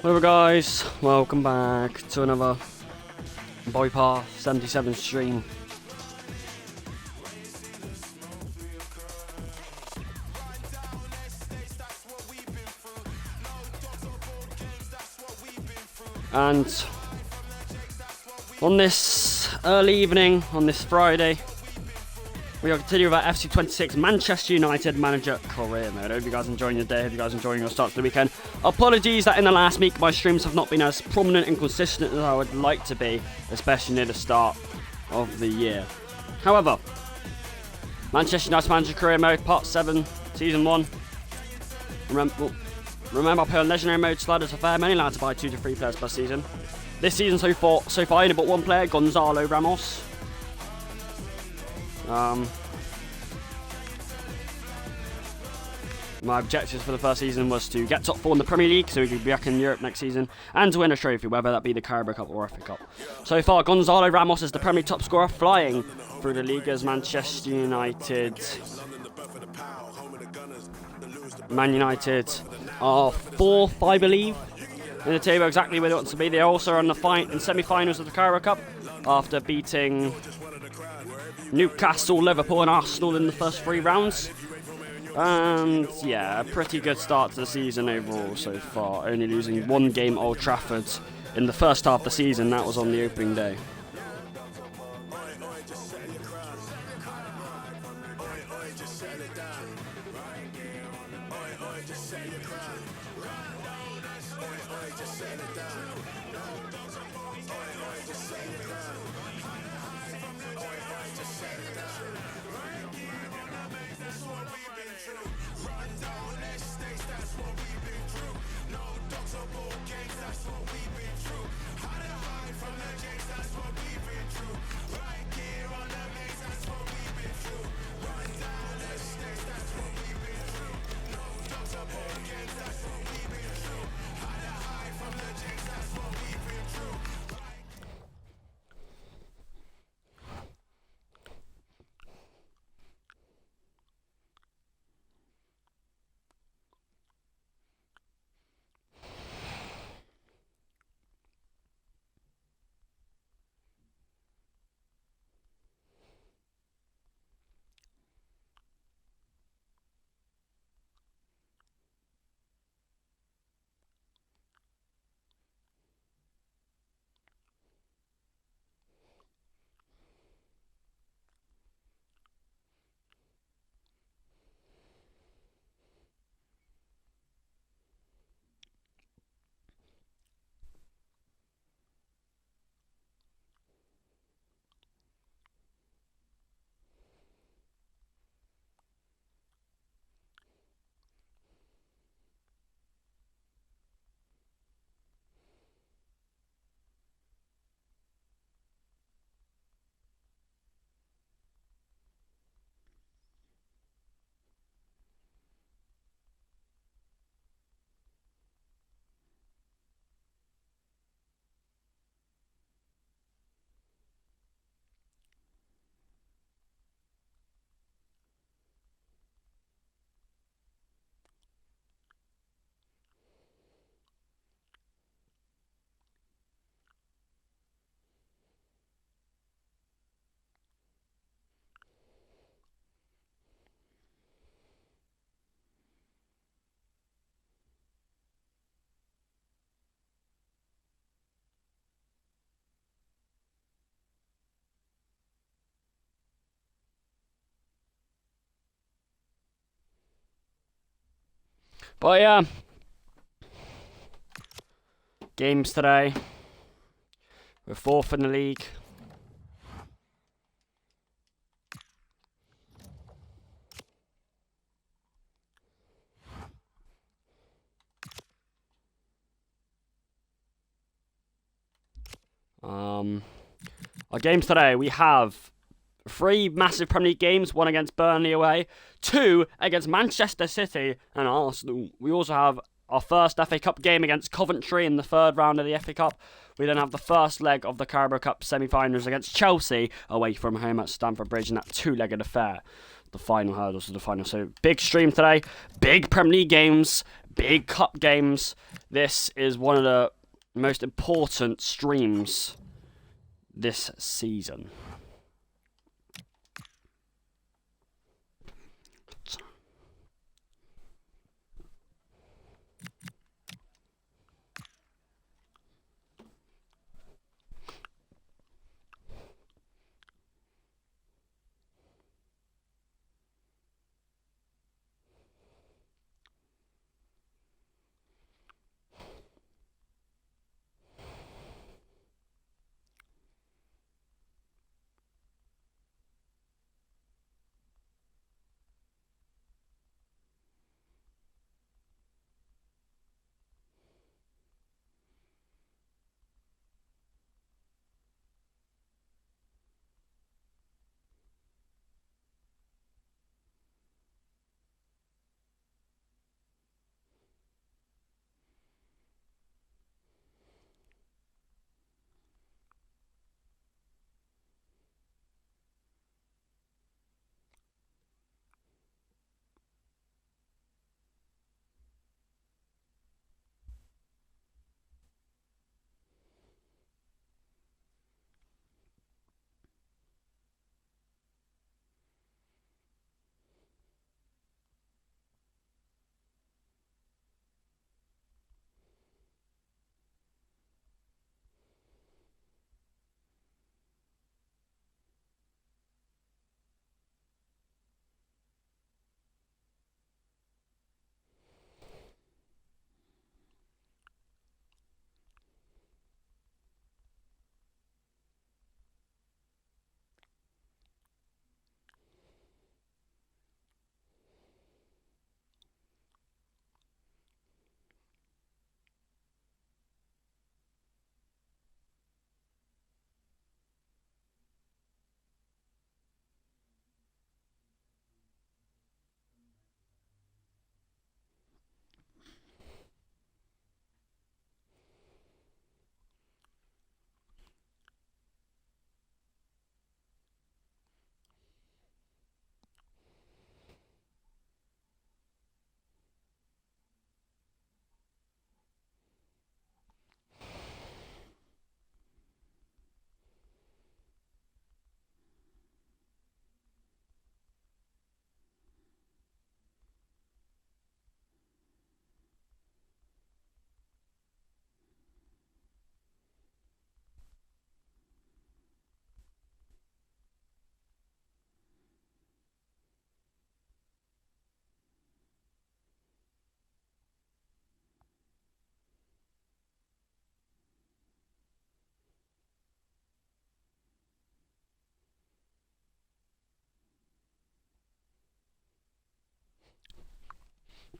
Hello guys, welcome back to another PT7 stream. And on this early evening, on this Friday, we are continuing with our FC26 Manchester United manager career mode. I hope you guys are enjoying your day, I hope you guys are enjoying your start to the weekend. Apologies that in the last week my streams have not been as prominent and consistent as I would like to be, especially near the start of the year. However, Manchester United manager career mode, part 7, season 1. Remember I play on legendary mode, sliders are fair, many allowed to buy 2 to 3 players per season. This season so far I only bought one player, Gonzalo Ramos. My objectives for the first season was to get top 4 in the Premier League so we could be back in Europe next season and to win a trophy, whether that be the Carabao Cup or FA Cup. So far, Gonzalo Ramos is the Premier League top scorer, flying through the league as Manchester United. Man United are 4th, I believe, in the table, exactly where they want to be. They also are in the semi-finals of the Carabao Cup after beating Newcastle, Liverpool and Arsenal in the first 3 rounds. And yeah, a pretty good start to the season overall so far, only losing 1 game at Old Trafford in the first half of the season. That was on the opening day. But yeah, games today. We're 4th in the league. Our games today, we have 3 massive Premier League games, 1 against Burnley away, 2 against Manchester City and Arsenal. We also have our first FA Cup game against Coventry in the 3rd round of the FA Cup. We then have the first leg of the Carabao Cup semi-finals against Chelsea away from home at Stamford Bridge in that 2-legged affair. The final hurdles of the final. So big stream today, big Premier League games, big cup games. This is one of the most important streams this season.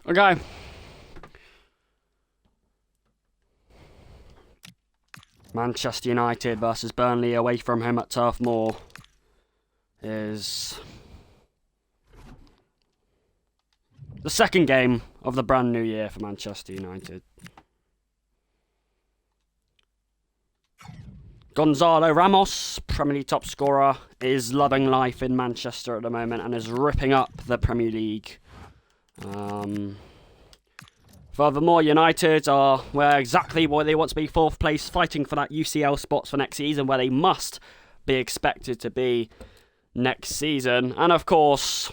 Okay. Manchester United versus Burnley away from home at Turf Moor is the second game of the brand new year for Manchester United. Gonzalo Ramos, Premier League top scorer, is loving life in Manchester at the moment and is ripping up the Premier League. Furthermore, United are where exactly where they want to be, fourth place, fighting for that UCL spots for next season, where they must be expected to be next season. And of course,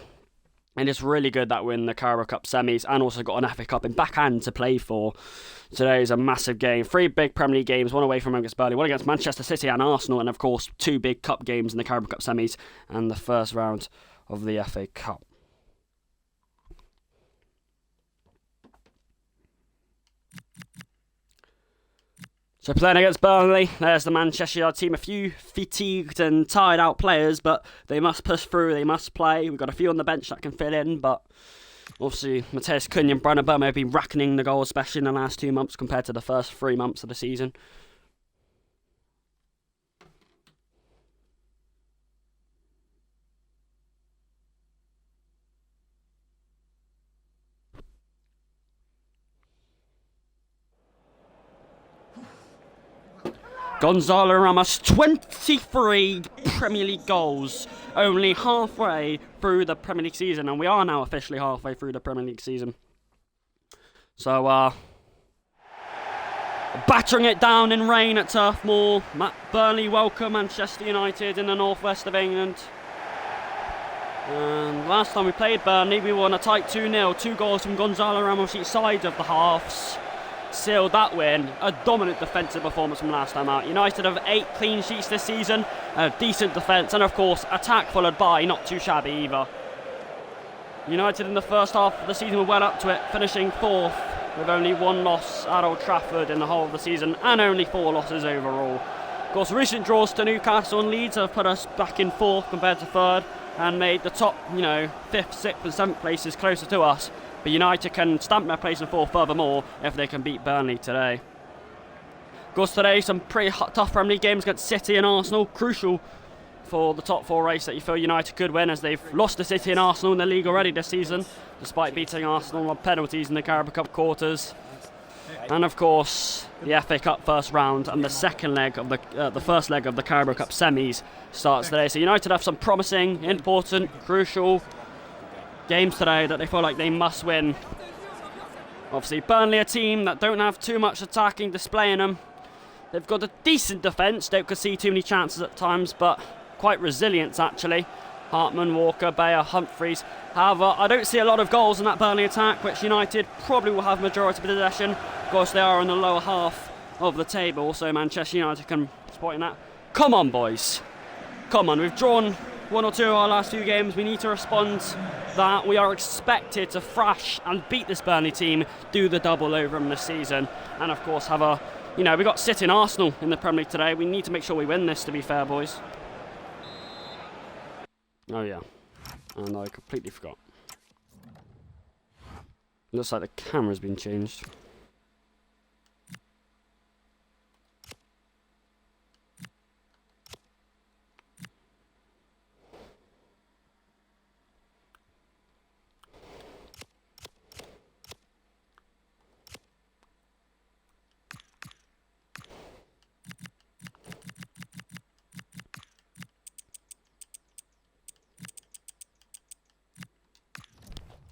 it is really good that we're in the Carabao Cup semis and also got an FA Cup in backhand to play for. Today is a massive game. 3 big Premier League games, one away from against Burnley, one against Manchester City and Arsenal, and of course 2 big cup games in the Carabao Cup semis and the first round of the FA Cup. So playing against Burnley, there's the Manchester United team. A few fatigued and tired out players, but they must push through, they must play. We've got a few on the bench that can fill in, but obviously Mateus Cunha and Brandon Burma have been reckoning the goals, especially in the last 2 months compared to the first 3 months of the season. Gonzalo Ramos, 23 Premier League goals, only halfway through the Premier League season, and we are now officially halfway through the Premier League season. So, battering it down in rain at Turf Moor. Burnley welcome Manchester United in the northwest of England. And last time we played Burnley, we won a tight 2-0. 2 goals from Gonzalo Ramos each side of the halves. Sealed that win. A dominant defensive performance from last time out. United have 8 clean sheets this season. A decent defence, and of course, attack followed by not too shabby either. United in the first half of the season were well up to it, finishing 4th with only 1 loss at Old Trafford in the whole of the season, and only 4 losses overall. Of course, recent draws to Newcastle and Leeds have put us back in 4th compared to 3rd, and made the top, 5th, 6th and 7th places closer to us. But United can stamp their place in 4th furthermore if they can beat Burnley today. Of course, today some pretty tough Premier League games against City and Arsenal, crucial for the top 4 race that you feel United could win, as they've lost to City and Arsenal in the league already this season, despite beating Arsenal on penalties in the Carabao Cup quarters. And of course, the FA Cup first round and the second leg of the first leg of the Carabao Cup semis starts today. So United have some promising, important, crucial games today that they feel like they must win. Obviously, Burnley, a team that don't have too much attacking display in them. They've got a decent defence, don't concede too many chances at times, but quite resilient actually. Hartman, Walker, Bayer, Humphreys. However, I don't see a lot of goals in that Burnley attack, which United probably will have majority possession. Of course, they are in the lower half of the table, so Manchester United can support in that. Come on, boys. Come on, we've drawn 1 or 2 of our last few games. We need to respond to that. We are expected to thrash and beat this Burnley team, do the double over them this season, and of course have a, we got City and Arsenal in the Premier League today. We need to make sure we win this, to be fair, boys. Oh yeah, and I completely forgot. Looks like the camera's been changed.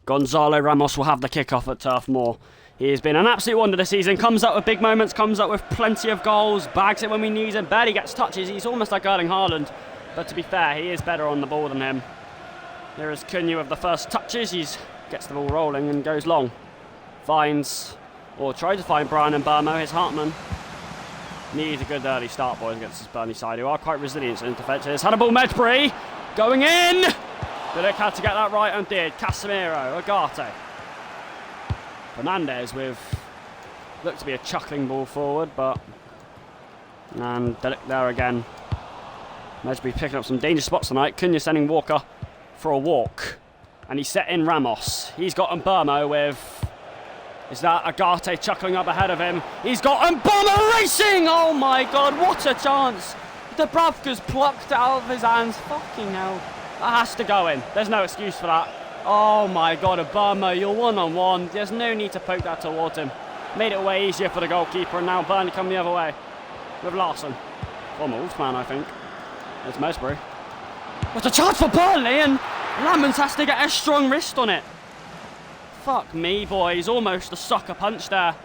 Gonzalo Ramos will have the kick-off at Turf Moor. He has been an absolute wonder this season. Comes up with big moments, comes up with plenty of goals, bags it when we need him, barely gets touches. He's almost like Erling Haaland. But to be fair, he is better on the ball than him. There is Cunha with the first touches. He gets the ball rolling and goes long. Finds, or tries to find Brian and Burmo, his Hartman. Needs a good early start, boys, against this Burnley side, who are quite resilient in defence. Here's Hannibal Medbury going in! Delic had to get that right and did. Casemiro, Agate. Fernandez with, looked to be a chuckling ball forward, but, and Delic there again. Medbury picking up some dangerous spots tonight. Cunha sending Walker for a walk. And he's set in Ramos. He's got Mburmo with, is that Agate chuckling up ahead of him? He's got Mburmo racing! Oh my god, what a chance! Dubravka's plucked out of his hands. Fucking hell. That has to go in. There's no excuse for that. Oh my god, Obama, you're one-on-one. There's no need to poke that towards him. Made it way easier for the goalkeeper, and now Burnley come the other way. With Larson. Former Wolfsman, I think. There's Mesbury. What a chance for Burnley, and Lamans has to get a strong wrist on it. Fuck me, boys. Almost a sucker punch there.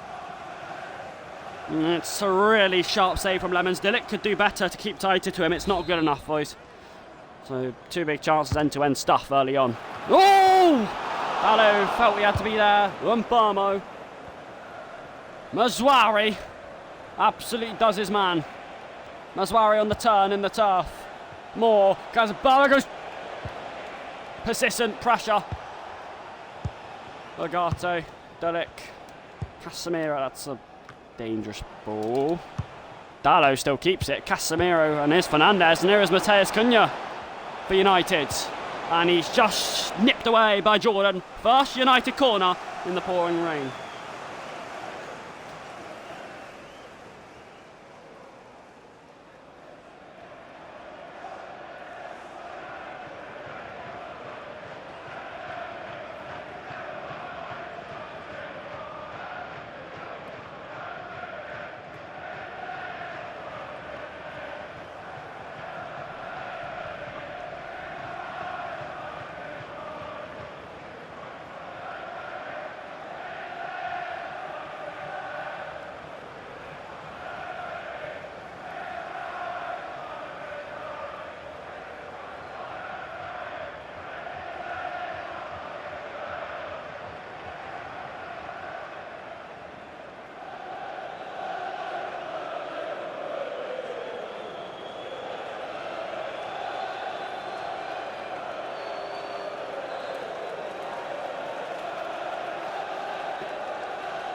It's a really sharp save from Lemons. Delic could do better to keep tighter to him. It's not good enough, boys. So 2 big chances, end-to-end stuff early on. Oh! Allo felt he had to be there. Mburmo. Mazwari absolutely does his man. Mazwari on the turn in the turf. More. Kazabara goes. Persistent pressure. Agate. Delic. Casemiro. That's a dangerous ball. Dallo still keeps it. Casemiro, and here's Fernandez, and here is Mateus Cunha for United. And he's just nipped away by Jordan. First United corner in the pouring rain.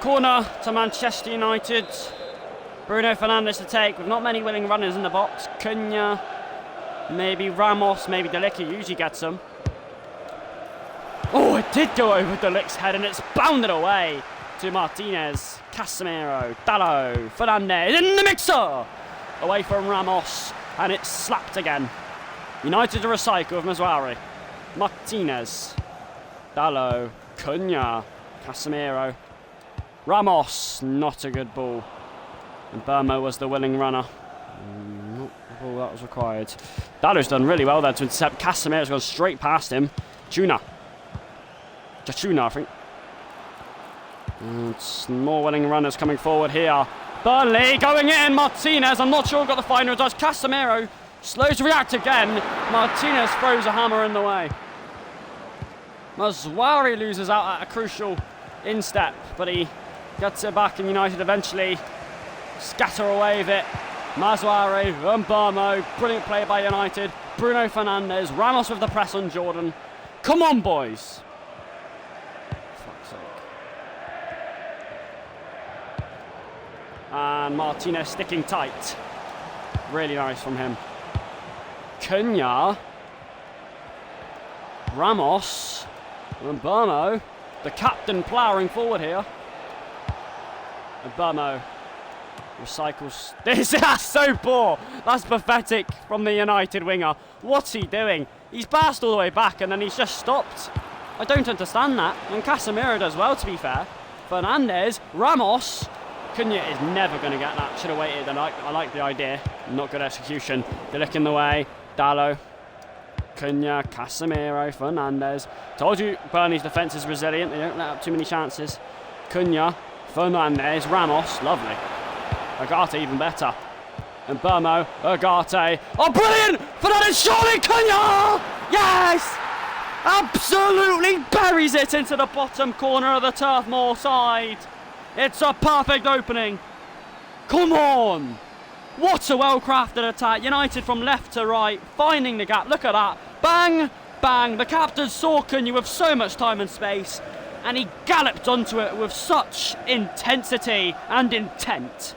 Corner to Manchester United. Bruno Fernandes to take with not many willing runners in the box. Cunha, maybe Ramos, maybe De Ligt, who usually gets them. Oh, it did go over De Ligt's head and it's bounded away to Martinez. Casemiro, Dalot, Fernandes in the mixer! Away from Ramos and it's slapped again. United to recycle with Mazwari. Martinez, Dalot, Cunha, Casemiro. Ramos, not a good ball. And Burmo was the willing runner. Not the ball that was required. Dalot's done really well there to intercept. Casemiro's gone straight past him. Tuna, I think. And more willing runners coming forward here. Burnley going in. Martinez, I'm not sure got the final touch. Casemiro slow to react again. Martinez throws a hammer in the way. Mazwari loses out at a crucial instep, but he gets it back and United eventually scatter away with it. Mazwari and Burmo, brilliant play by United. Bruno Fernandes, Ramos with the press on Jordan. Come on, boys. Fuck's sake. And Martinez sticking tight. Really nice from him. Cunha, Ramos, and Burmo, the captain ploughing forward here. And Burmo recycles. That's so poor. That's pathetic from the United winger. What's he doing? He's passed all the way back and then he's just stopped. I don't understand that. And Casemiro does well, to be fair. Fernandes, Ramos. Cunha is never going to get that. Should have waited. I like the idea. Not good execution. De Ligt in the way. Dalot, Cunha, Casemiro, Fernandes. Told you Burnley's defence is resilient. They don't let up too many chances. Cunha, Fernandes, Ramos. Lovely. Agate even better. And Burmo, Agate. Oh, brilliant! Fernandes, surely Cunha! Yes! Absolutely buries it into the bottom corner of the Turf Moor side. It's a perfect opening. Come on! What a well-crafted attack. United from left to right, finding the gap. Look at that. Bang, bang. The captain saw Cunha with so much time and space, and he galloped onto it with such intensity and intent.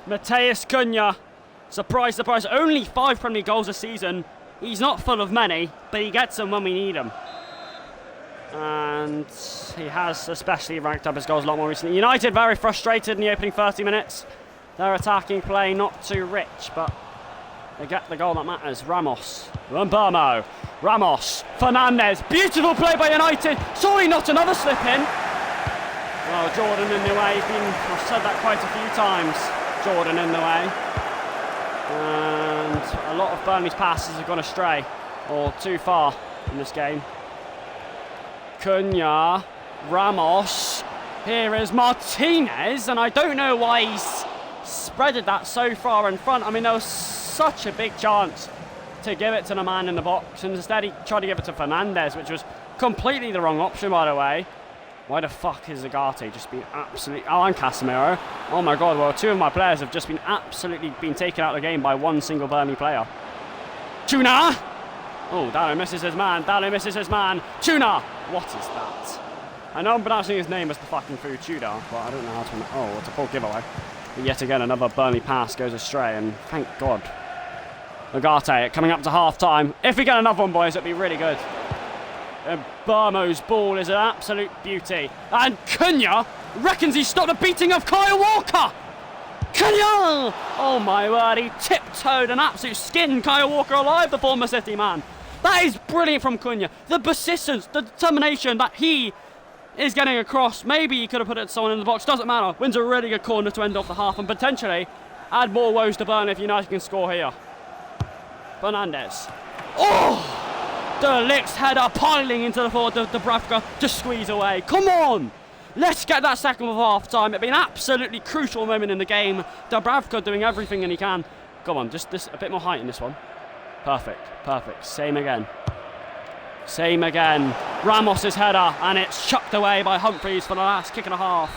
Matheus Cunha, surprise, surprise, only 5 Premier League goals a season. He's not full of many, but he gets them when we need them. And he has especially ranked up his goals a lot more recently. United very frustrated in the opening 30 minutes. Their attacking play not too rich, but they get the goal that matters. Ramos, Burmo, Ramos, Fernandes, beautiful play by United. Surely not another slip in. Well, Jordan in the way. I've said that quite a few times. Jordan in the way, and a lot of Burnley's passes have gone astray or too far in this game. Cunha, Ramos, here is Martinez, and I don't know why he's spreaded that so far in front. I mean, there was such a big chance to give it to the man in the box, and instead he tried to give it to Fernandes, which was completely the wrong option, by the way. Why the fuck is Agate just been absolutely... Oh, and Casemiro. Oh my god, well, 2 of my players have just been absolutely taken out of the game by one single Burnley player. Tuna! Oh, Dalot misses his man. Dalot misses his man. Tuna! What is that? I know I'm pronouncing his name as the fucking food Tudor, but I don't know how to... Oh, it's a full giveaway. But yet again, another Burnley pass goes astray, and thank God. Agate coming up to half-time. If we get another one, boys, it'd be really good. And Burmo's ball is an absolute beauty. And Cunha reckons he stopped the beating of Kyle Walker. Cunha! Oh my word, he tiptoed and absolute skinned Kyle Walker alive, the former City man. That is brilliant from Cunha. The persistence, the determination that he is getting across. Maybe he could have put it to someone in the box, doesn't matter. Wins a really good corner to end off the half and potentially add more woes to Burnley if United can score here. Fernandez. Oh! De Ligt's header piling into the forward of Dubravka to squeeze away. Come on! Let's get that second of half time. It'd be an absolutely crucial moment in the game. Dubravka doing everything and he can. Come on, just a bit more height in this one. Perfect, perfect. Same again. Same again. Ramos's header and it's chucked away by Humphreys for the last kick and a half.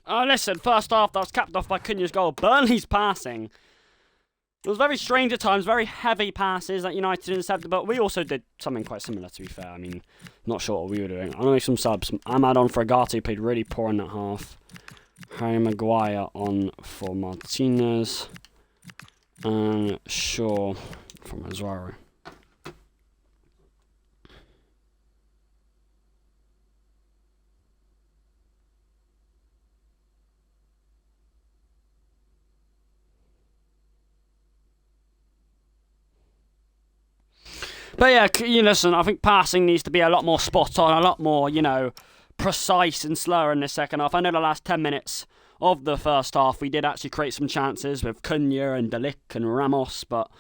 Listen, first half that was capped off by Cunha's goal. Burnley's passing. It was very strange at times, very heavy passes that United intercepted, but we also did something quite similar, to be fair. I mean, not sure what we were doing. I'm going to make some subs. Ahmad on for Agati, played really poor in that half. Harry Maguire on for Martinez. And Shaw from Azuaro. But yeah, you listen, I think passing needs to be a lot more spot on, a lot more, you know, precise and slower in the second half. I know the last 10 minutes of the first half, we did actually create some chances with Cunha and De Ligt and Ramos, but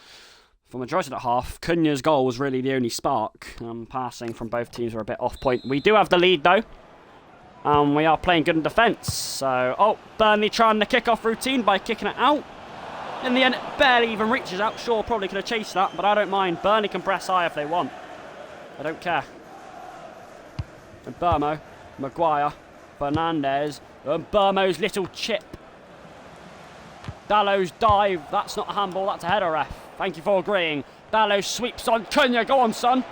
for the majority of the half, Cunha's goal was really the only spark. Passing from both teams were a bit off point. We do have the lead though. We are playing good in defence. So, Burnley trying the kick-off routine by kicking it out. In the end, it barely even reaches out. Shaw probably could have chased that, but I don't mind. Burnley can press high if they want. I don't care. And Burmo, Maguire, Fernandez, and Burmo's little chip. Dallow's dive. That's not a handball, that's a header, ref. Thank you for agreeing. Dallow sweeps on Cunha. Go on, son.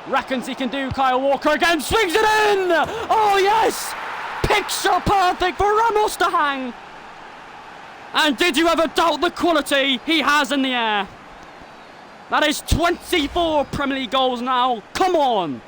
Reckons he can do Kyle Walker again. Swings it in! Oh, yes! Picture perfect for Ramos to hang. And did you ever doubt the quality he has in the air? That is 24 Premier League goals now. Come on.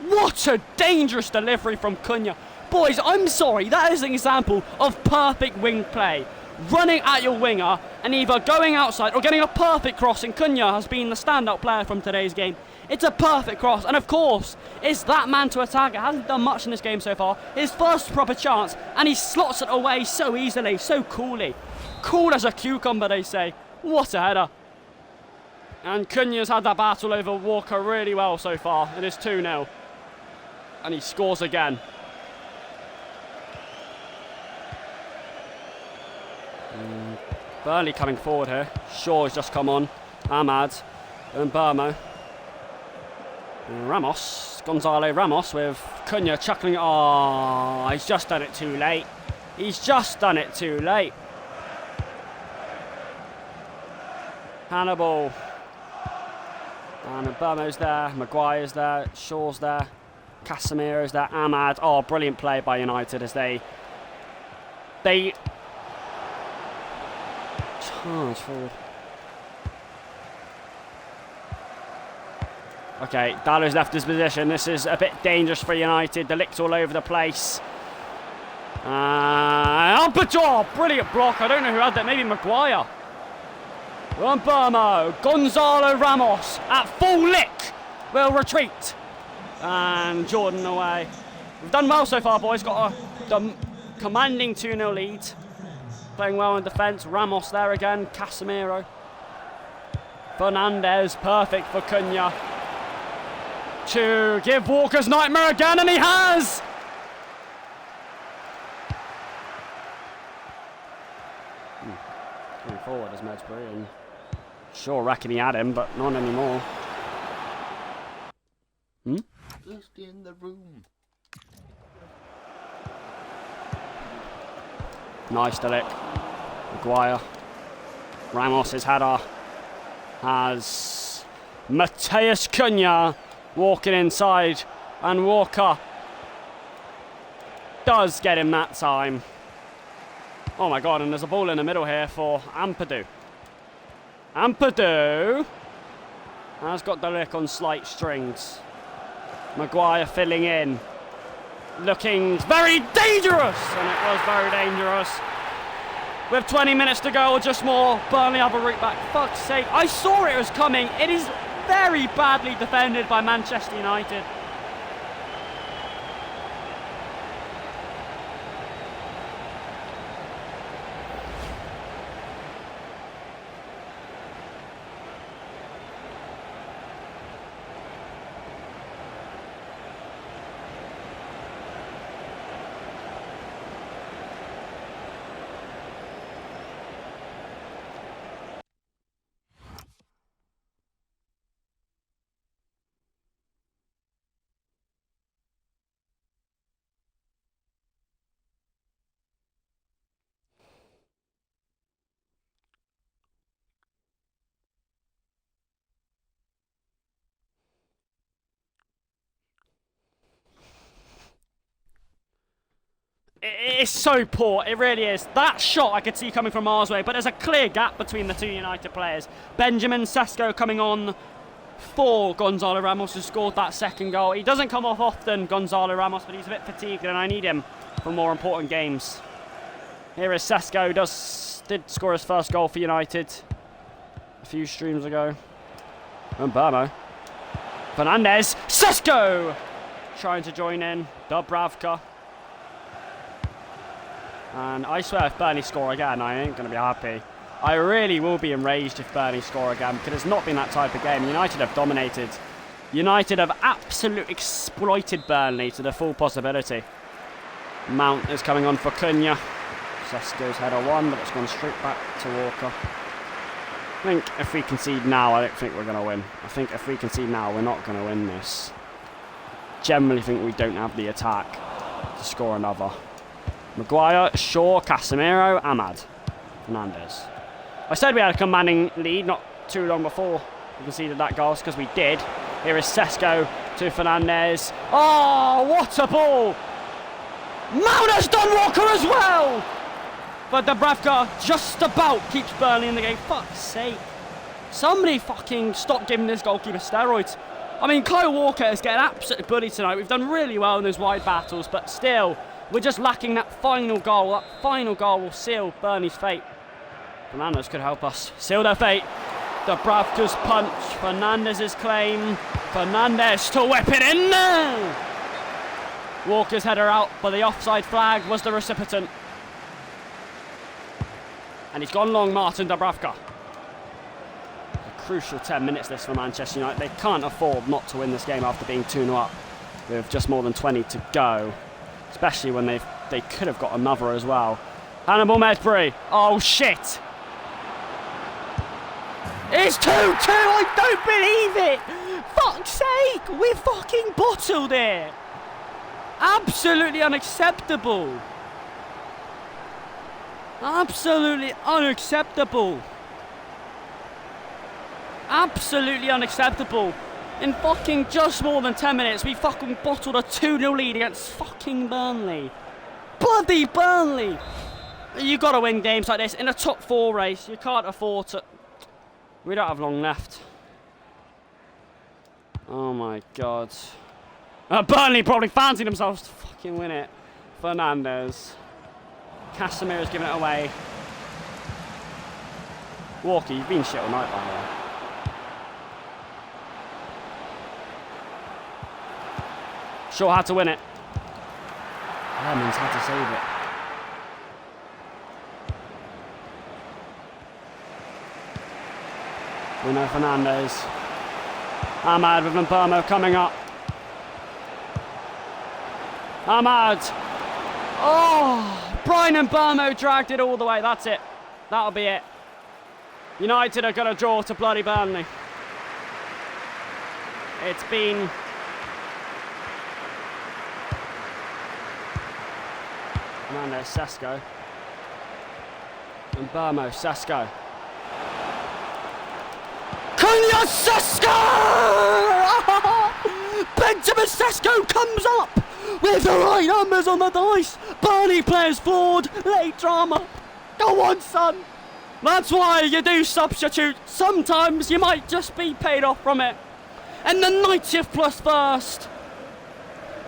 What a dangerous delivery from Cunha. Boys, I'm sorry. That is an example of perfect wing play. Running at your winger and either going outside or getting a perfect cross. And Cunha has been the standout player from today's game. It's a perfect cross. And of course, it's that man to attack. It hasn't done much in this game so far. His first proper chance. And he slots it away so easily, so coolly. Cool as a cucumber, they say. What a header. And Cunha's had that battle over Walker really well so far. It is 2-0. And he scores again. Burnley coming forward here. Shaw's just come on. Ahmad and Burmo. Ramos, Gonzalo Ramos with Cunha chuckling. Oh, he's just done it too late. He's just done it too late. Hannibal. And Burmo's there. Maguire's there. Shaw's there. Casemiro's there. Ahmad. Oh, brilliant play by United as they charge forward. Okay, Dallo's left his position. This is a bit dangerous for United. The licks all over the place. Alberto, brilliant block. I don't know who had that. Maybe Maguire. And Burmo. Gonzalo Ramos at full lick will retreat. And Jordan away. We've done well so far, boys. Got a commanding 2-0 lead. Playing well in defence. Ramos there again. Casemiro. Fernandez, perfect for Cunha. To give Walker's nightmare again, and he has! Going forward as Medsbury, and sure reckon he had him, but not anymore. Just in the room. Nice delic. Maguire. Ramos's header has Mateus Cunha walking inside, and Walker does get him that time. Oh my god, and there's a ball in the middle here for Ampadu. Ampadu has got the lick on slight strings. Maguire filling in. Looking very dangerous, and it was very dangerous. With 20 minutes to go or just more, Burnley have a route back. Fuck's sake, I saw it was coming. It is very badly defended by Manchester United. It's so poor, it really is. That shot I could see coming from miles away, but there's a clear gap between the two United players. Benjamin Sesko coming on for Gonzalo Ramos, who scored that second goal. He doesn't come off often, Gonzalo Ramos, but he's a bit fatigued and I need him for more important games. Here is Sesko, did score his first goal for United a few streams ago. And Burmo. Fernandez, Sesko! Trying to join in, Dubravka. And I swear if Burnley score again, I ain't going to be happy. I really will be enraged if Burnley score again, because it's not been that type of game. United have dominated. United have absolutely exploited Burnley to the full possibility. Mount is coming on for Cunha. Sesko's header one, but it's gone straight back to Walker. I think if we concede now, I don't think we're going to win. I think if we concede now, we're not going to win this. Generally think we don't have the attack to score another. Maguire, Shaw, Casemiro, Ahmad, Fernandez. I said we had a commanding lead not too long before we conceded that goal, because we did. Here is Sesko to Fernandez. Oh, what a ball! Mount has done Walker as well! But Dubravka just about keeps Burnley in the game. Fuck's sake. Somebody fucking stop giving this goalkeeper steroids. I mean, Kyle Walker is getting absolutely bullied tonight. We've done really well in those wide battles, but still, we're just lacking that final goal. That final goal will seal Burnley's fate. Fernandez could help us seal their fate. Dubravka's punch, Fernandez's claim. Fernandez to whip it in there. Walker's header out, but the offside flag was the recipient. And he's gone long, Martin Dubravka. A crucial 10 minutes this for Manchester United. They can't afford not to win this game after being 2-0 up with just more than 20 to go. Especially when they could have got another as well. Hannibal Medbury. Oh, shit. It's 2-2. I don't believe it. Fuck's sake. We're fucking bottled it. Absolutely unacceptable. Absolutely unacceptable. Absolutely unacceptable. In fucking just more than 10 minutes, we fucking bottled a 2-0 lead against fucking Burnley. Bloody Burnley! You gotta win games like this in a top 4 race. You can't afford to. We don't have long left. Oh my god. Burnley probably fancy themselves to fucking win it. Fernandez. Casemiro's giving it away. Walker, you've been shit all night, by the way. Shaw had to win it. Lemons had to save it. Bruno Fernandes. Ahmad with Mbermo coming up. Ahmad. Oh, Brian Mbermo dragged it all the way. That's it. That'll be it. United are going to draw to bloody Burnley. It's been... Fernandes, Sesko. Mbermo, Sesko. Cunha, Sesko! Benjamin Sesko comes up with the right numbers on the dice. Burnley players flawed. Late drama. Go on, son. That's why you do substitute. Sometimes you might just be paid off from it. And the 90th plus first.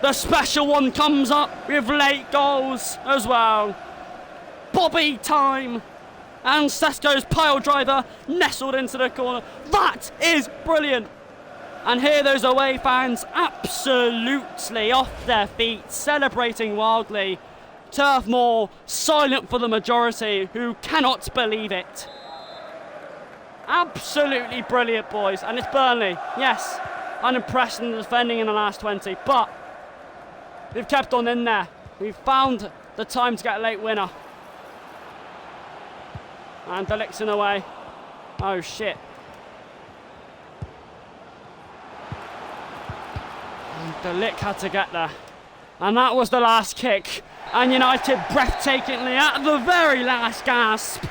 The special one comes up with late goals as well. Bobby time. And Sesko's pile driver nestled into the corner. That is brilliant. And here those away fans absolutely off their feet, celebrating wildly. Turf Moor silent for the majority who cannot believe it. Absolutely brilliant, boys. And it's Burnley. Yes, unimpressed in the defending in the last 20, but we've kept on in there. We've found the time to get a late winner. And Delict's in the way. Oh shit. And Delict had to get there. And that was the last kick. And United breathtakingly at the very last gasp.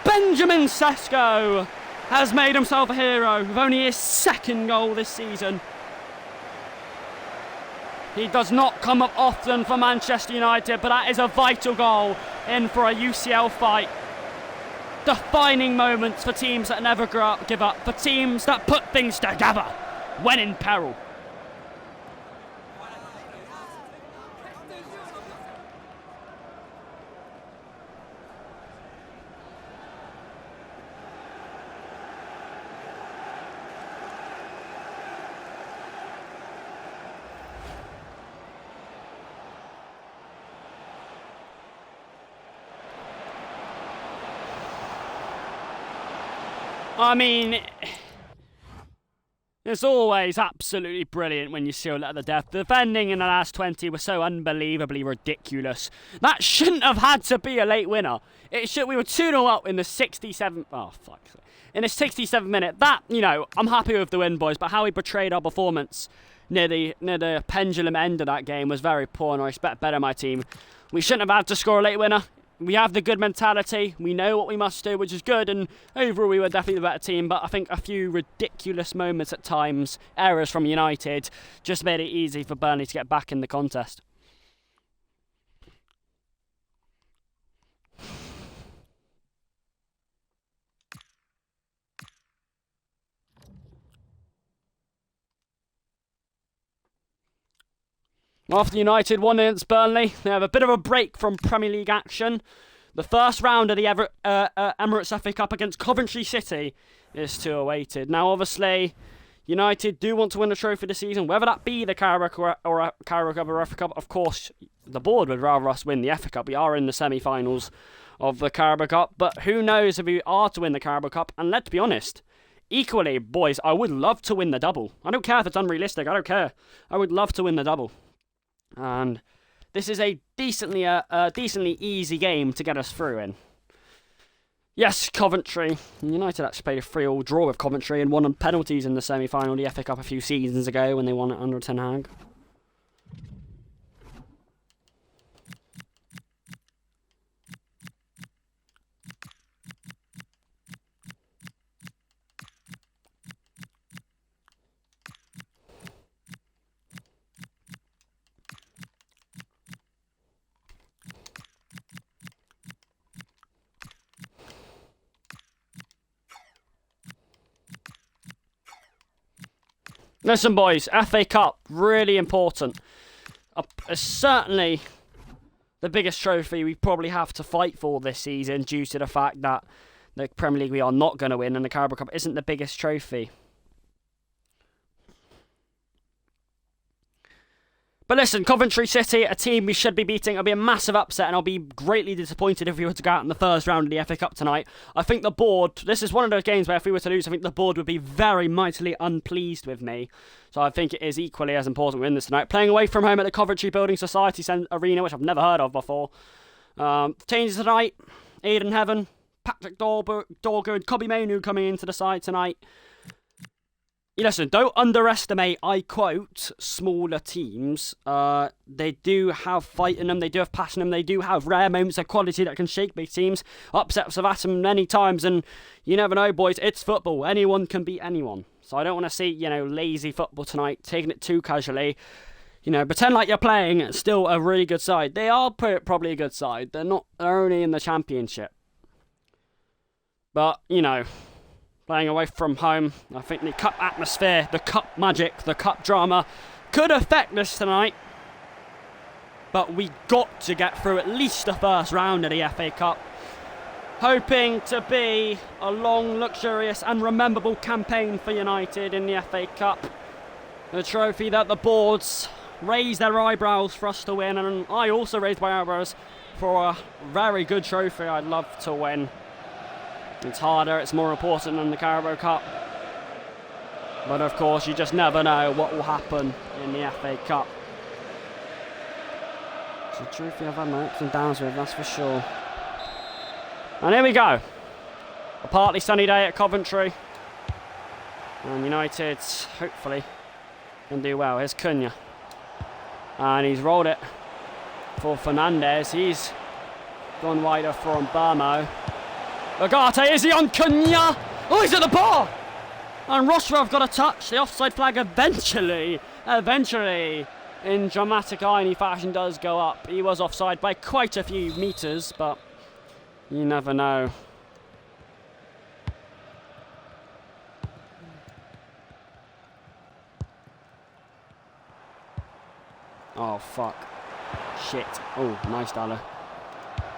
Benjamin Sesko has made himself a hero with only his second goal this season. He does not come up often for Manchester United, but that is a vital goal in for a UCL fight. Defining moments for teams that never give up, for teams that put things together when in peril. I mean, it's always absolutely brilliant when you seal it at the death. The defending in the last 20 was so unbelievably ridiculous. That shouldn't have had to be a late winner. We were 2-0 up in the 67th. Oh, fuck. In the 67th minute. That, you know, I'm happy with the win, boys, but how he betrayed our performance near the pendulum end of that game was very poor, and I expect better of my team. We shouldn't have had to score a late winner. We have the good mentality, we know what we must do, which is good, and overall we were definitely the better team, but I think a few ridiculous moments at times, errors from United, just made it easy for Burnley to get back in the contest. After United won against Burnley, they have a bit of a break from Premier League action. The first round of the Emirates FA Cup against Coventry City is still awaited. Now, obviously, United do want to win the trophy this season, whether that be the Carabao or Carabao Cup or FA Cup. Of course, the board would rather us win the FA Cup. We are in the semi-finals of the Carabao Cup, but who knows if we are to win the Carabao Cup. And let's be honest, equally, boys, I would love to win the double. I don't care if it's unrealistic, I don't care. I would love to win the double. And this is a decently easy game to get us through in. Yes, Coventry. United actually played a 3-3 draw with Coventry and won on penalties in the semi-final of the FA Cup a few seasons ago when they won it under Ten Hag. Listen, boys, FA Cup, really important. It's certainly the biggest trophy we probably have to fight for this season due to the fact that the Premier League we are not going to win and the Carabao Cup isn't the biggest trophy. But listen, Coventry City, a team we should be beating. It'll be a massive upset, and I'll be greatly disappointed if we were to go out in the first round of the FA Cup tonight. I think the board, this is one of those games where if we were to lose, I think the board would be very mightily unpleased with me. So I think it is equally as important we win this tonight. Playing away from home at the Coventry Building Society Arena, which I've never heard of before. Changes tonight, Aidan Heaven, Patrick Dorgu and Kobbie Mainoo coming into the side tonight. Listen, don't underestimate, I quote, smaller teams. They do have fight in them, they do have passion in them, they do have rare moments of quality that can shake big teams. Upsets have happened many times, and you never know, boys, it's football. Anyone can beat anyone. So I don't want to see, lazy football tonight, taking it too casually. Pretend like you're playing still a really good side. They are probably a good side. They're only in the Championship. But, playing away from home, I think the cup atmosphere, the cup magic, the cup drama could affect us tonight. But we got to get through at least the first round of the FA Cup. Hoping to be a long, luxurious and rememberable campaign for United in the FA Cup. The trophy that the boards raised their eyebrows for us to win, and I also raised my eyebrows for a very good trophy I'd love to win. It's harder, it's more important than the Carabao Cup. But of course, you just never know what will happen in the FA Cup. It's a trophy I've had my ups and downs with, that's for sure. And here we go. A partly sunny day at Coventry. And United, hopefully, can do well. Here's Cunha. And he's rolled it for Fernandez. He's gone wider for Mbamo. Agate, is he on Cunha? Oh, he's at the bar! And Rochefort have got a touch. The offside flag eventually, in dramatic irony fashion, does go up. He was offside by quite a few metres, but you never know. Oh, fuck. Shit. Oh, nice dollar.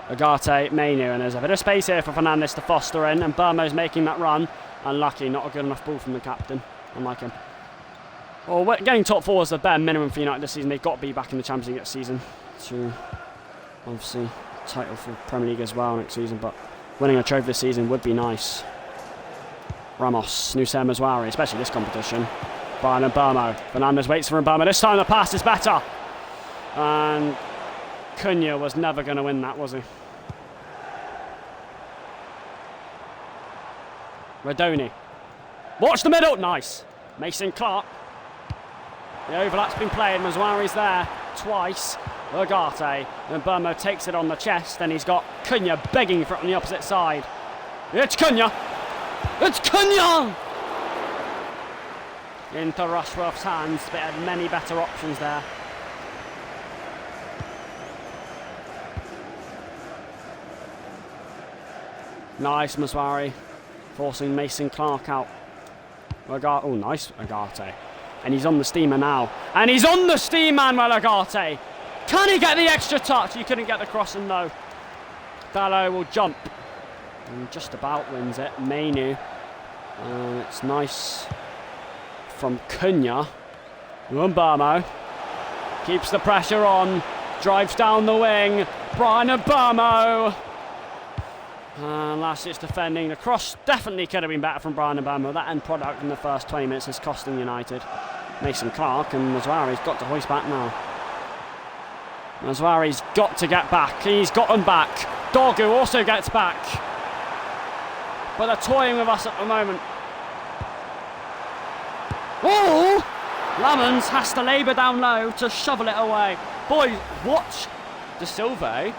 Agate, Mainoo, and there's a bit of space here for Fernandez to foster in, and Burmo's making that run. Unlucky, not a good enough ball from the captain. Unlike him. Well, getting top four is the bare minimum for United this season. They've got to be back in the Champions League next season to, obviously, title for Premier League as well next season, but winning a trophy this season would be nice. Ramos, Nusem Mazwari, especially this competition. Brian and Burmo. Fernandez waits for Mbamo. This time the pass is better. And Cunha was never going to win that, was he? Radoni. Watch the middle. Nice. Mason Clark. The overlap's been played. Mazwari's there twice. Agate. And Burmo takes it on the chest. And he's got Cunha begging for it on the opposite side. It's Cunha. It's Cunha! Into Rushworth's hands. But had many better options there. Nice, Mazwari. Forcing Mason Clark out. Agate. Oh, nice, Agate. And he's on the steamer now. And he's on the steam, Manuel Agate. Can he get the extra touch? He couldn't get the crossing, though. Dallo will jump. And just about wins it. Mainoo. It's nice from Cunha. Mbamo. Keeps the pressure on. Drives down the wing. Brian Mbamo. Last ditch defending. The cross definitely could have been better from Brian Mbamo. That end product in the first 20 minutes is costing United. Mason Clark and Mazwari's got to hoist back now. Mazwari's got to get back. He's gotten back. Dorgu also gets back. But they're toying with us at the moment. Oh! Lamons has to labour down low to shovel it away. Boys, watch De Silva, eh?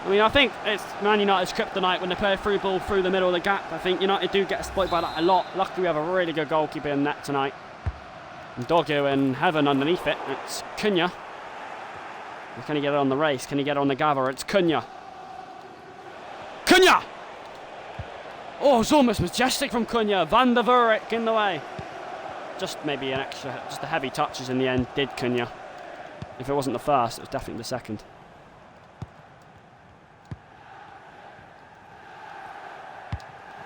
I mean, I think it's Man United's kryptonite when they play a through ball through the middle of the gap. I think United do get exploited by that a lot. Luckily, we have a really good goalkeeper in net tonight. And Dorgu and Heaven underneath it. It's Cunha. Can he get it on the race? Can he get it on the gather? It's Cunha. Cunha! Oh, it's almost majestic from Cunha. Van der Vurik in the way. Just maybe an extra, just the heavy touches in the end did Cunha. If it wasn't the first, it was definitely the second.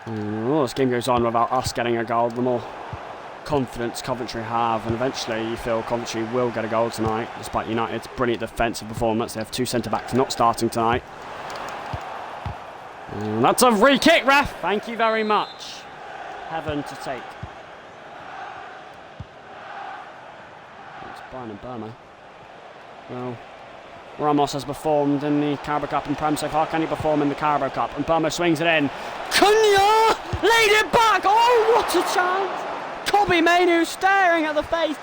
Oh, this game goes on without us getting a goal. The more confidence Coventry have, and eventually you feel Coventry will get a goal tonight, despite United's brilliant defensive performance. They have two centre-backs not starting tonight. And that's a free kick, ref! Thank you very much. Heaven to take. It's Brian and Burma. Well, Ramos has performed in the Carabao Cup and Prem so far. Can he perform in the Carabao Cup? And Burma swings it in. Cunha! Laid it back! Oh, what a chance! Kobe Mainu staring at the face.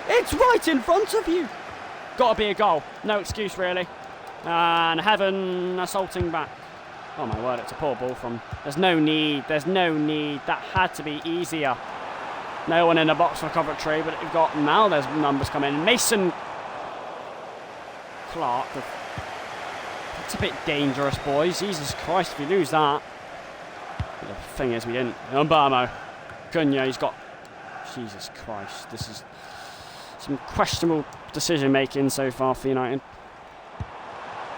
It's right in front of you. Got to be a goal. No excuse, really. And Heaven assaulting back. Oh my word, it's a poor ball from... There's no need. That had to be easier. No one in the box for Coventry, but we've got... Now there's numbers coming. Mason Clark. That's a bit dangerous, boys. Jesus Christ, if you lose that. But the thing is, we didn't. Mbamo. Cunha, he's got... Jesus Christ, this is some questionable decision making so far for United.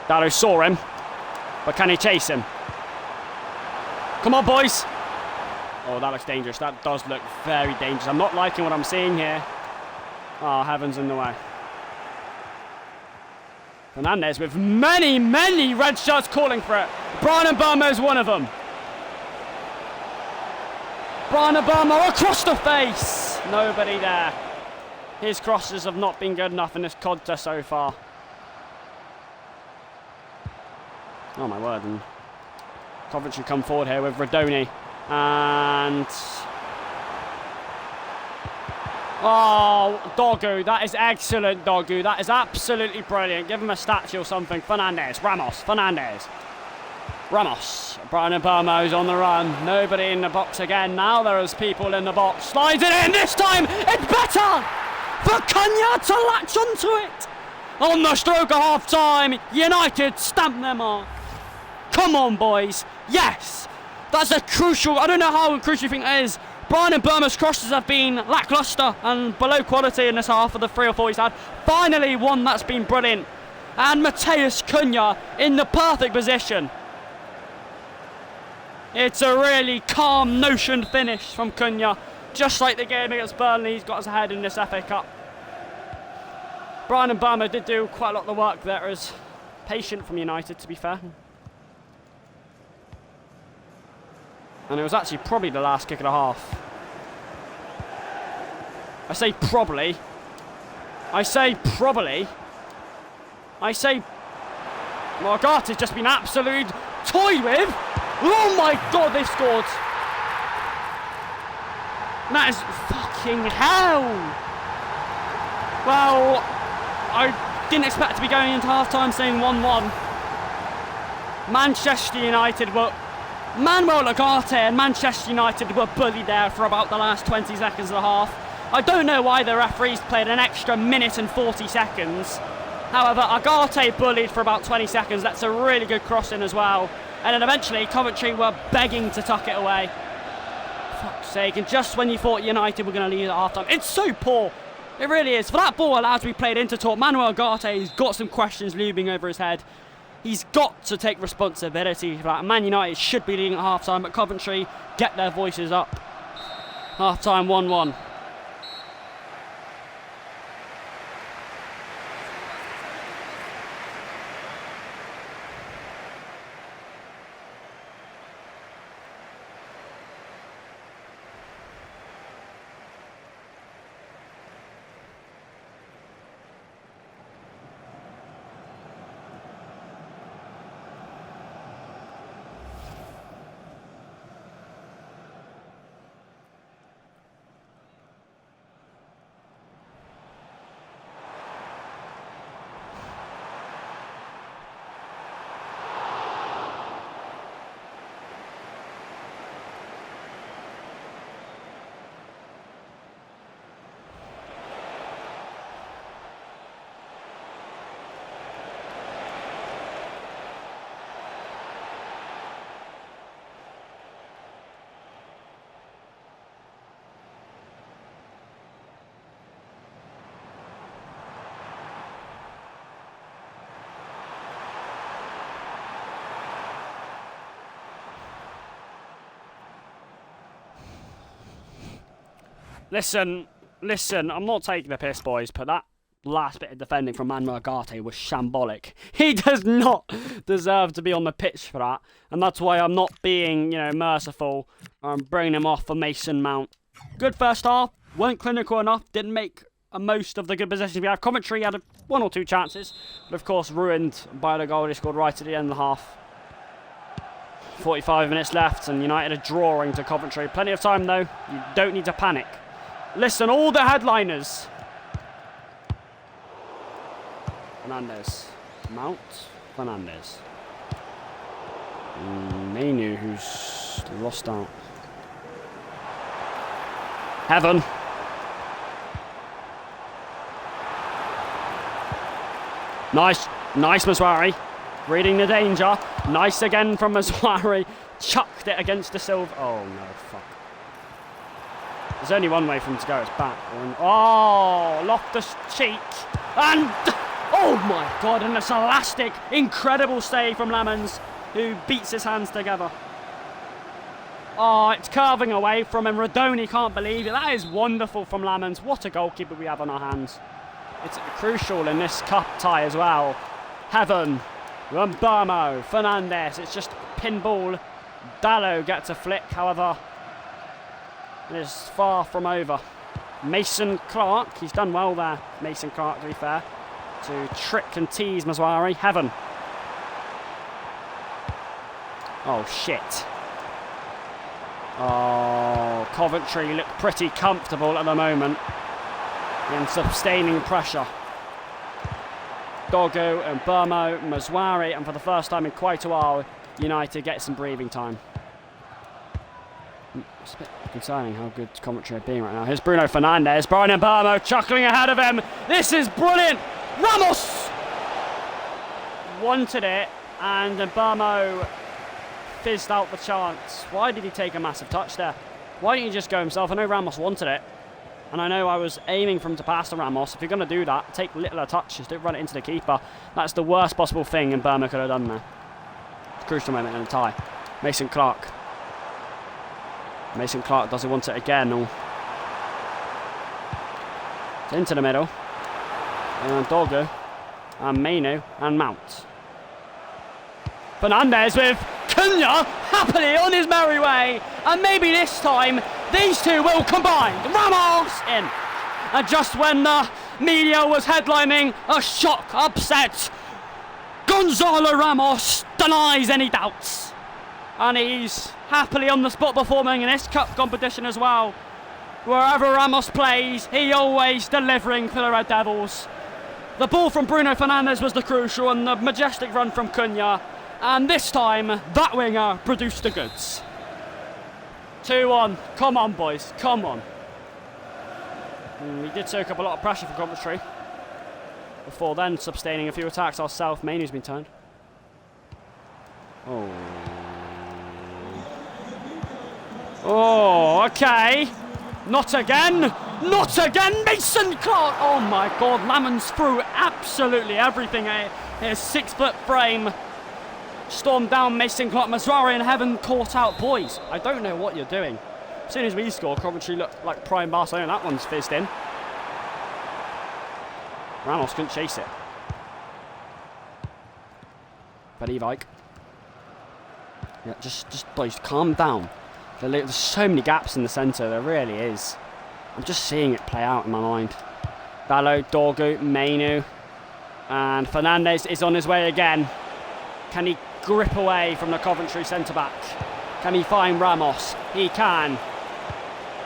Darrow saw him, but can he chase him? Come on, boys! Oh, that looks dangerous. That does look very dangerous. I'm not liking what I'm seeing here. Oh, Heaven's in the way. Fernandez with many, many red shirts calling for it. Brian Mbamo is one of them. Brian Mbamo across the face. Nobody there. His crosses have not been good enough in this contest so far. Oh my word. And Coventry come forward here with Radoni. And... Oh, Dorgu. That is excellent, Dorgu. That is absolutely brilliant. Give him a statue or something. Fernandez. Ramos. Fernandez. Ramos. Brian Mbamo on the run. Nobody in the box again. Now there is people in the box. Slides it in. This time it's better for Cunha to latch onto it. On the stroke of half time, United stamp their mark. Come on, boys. Yes. That's a crucial... I don't know how crucial you think that is. Brian Mbama's crosses have been lacklustre and below quality in this half of the 3 or 4 he's had. Finally one that's been brilliant. And Mateus Cunha in the perfect position. It's a really calm, notioned finish from Cunha. Just like the game against Burnley, he's got us ahead in this FA Cup. Brian Mbama did do quite a lot of the work there as patient from United, to be fair. And it was actually probably the last kick of the half. I say probably. Morgata's just been absolute toyed with. Oh my god, they've scored. That is fucking hell. Well, I didn't expect to be going into half-time saying 1-1. Manchester United were... Manuel Ugarte and Manchester United were bullied there for about the last 20 seconds of the half. I don't know why the referees played an extra minute and 40 seconds. However, Ugarte bullied for about 20 seconds. That's a really good crossing as well. And then eventually, Coventry were begging to tuck it away. Fuck's sake. And just when you thought United were going to lead at half-time. It's so poor. It really is. For that ball allowed to be played into talk, Manuel Ugarte has got some questions looming over his head. He's got to take responsibility for that. Man United should be leading at half-time, but Coventry get their voices up. Half-time 1-1. Listen, I'm not taking the piss, boys, but that last bit of defending from Manuel Ugarte was shambolic. He does not deserve to be on the pitch for that, and that's why I'm not being, merciful. I'm bringing him off for Mason Mount. Good first half, weren't clinical enough, didn't make most of the good possessions we had. Coventry had one or two chances, but of course ruined by the goal he scored right at the end of the half. 45 minutes left, and United are drawing to Coventry. Plenty of time, though. You don't need to panic. Listen, all the headliners. Fernandez. Mount. Fernandez. Manu, who's lost out. Heaven. Nice Maswari. Reading the danger. Nice again from Maswari. Chucked it against the silver. Oh no, fuck. There's only one way for him to go. It's back. Oh, Loftus-Cheek. And oh my god, and this elastic, incredible save from Lemons, who beats his hands together. Oh, it's curving away from him. Radoni can't believe it. That is wonderful from Lemons. What a goalkeeper we have on our hands. It's crucial in this cup tie as well. Heaven. Rumbermo. Fernandez. It's just pinball. Dallo gets a flick, however. It is far from over. Mason Clark. He's done well there, Mason Clark, to be fair. To trick and tease Maswari. Heaven. Oh, shit. Oh, Coventry look pretty comfortable at the moment in sustaining pressure. Dogo and Burmo, Maswari, and for the first time in quite a while, United get some breathing time. It's a bit concerning how good Coventry are being right now. Here's Bruno Fernandes. Brian Burmo chuckling ahead of him. This is brilliant. Ramos wanted it, and Burmo fizzed out the chance. Why did he take a massive touch there? Why didn't he just go himself? I know Ramos wanted it, and I know I was aiming for him to pass to Ramos. If you're going to do that, take littler touches. Don't run it into the keeper. That's the worst possible thing, and Burma could have done there. It's a crucial moment in the tie. Mason Clark. Mason Clark doesn't want it again. Oh. It's into the middle. And Dogo. And Manu. And Mount. Fernandez with Cunha happily on his merry way. And maybe this time, these two will combine. Ramos in. And just when the media was headlining a shock upset, Gonzalo Ramos denies any doubts. And he's happily on the spot performing in this cup competition as well. Wherever Ramos plays, he always delivering for the Red Devils. The ball from Bruno Fernandes was the crucial, and the majestic run from Cunha. And this time, that winger produced the goods. 2-1. Come on, boys. Come on. We did soak up a lot of pressure from Coventry. Before then, sustaining a few attacks ourselves. Manu's been turned. Oh. Oh, okay. Not again. Not again. Mason Clark. Oh my God. Lammon's threw absolutely everything. His 6-foot frame stormed down Mason Clark. Masrari and Heaven caught out. Boys, I don't know what you're doing. As soon as we score, Coventry looked like prime Barcelona. That one's fizzed in. Ramos couldn't chase it. But Ike. Yeah, just boys, calm down. There's so many gaps in the centre, there really is. I'm just seeing it play out in my mind. Dallo, Dorgu, Manu, and Fernandez is on his way again. Can he grip away from the Coventry centre-back? Can he find Ramos? He can.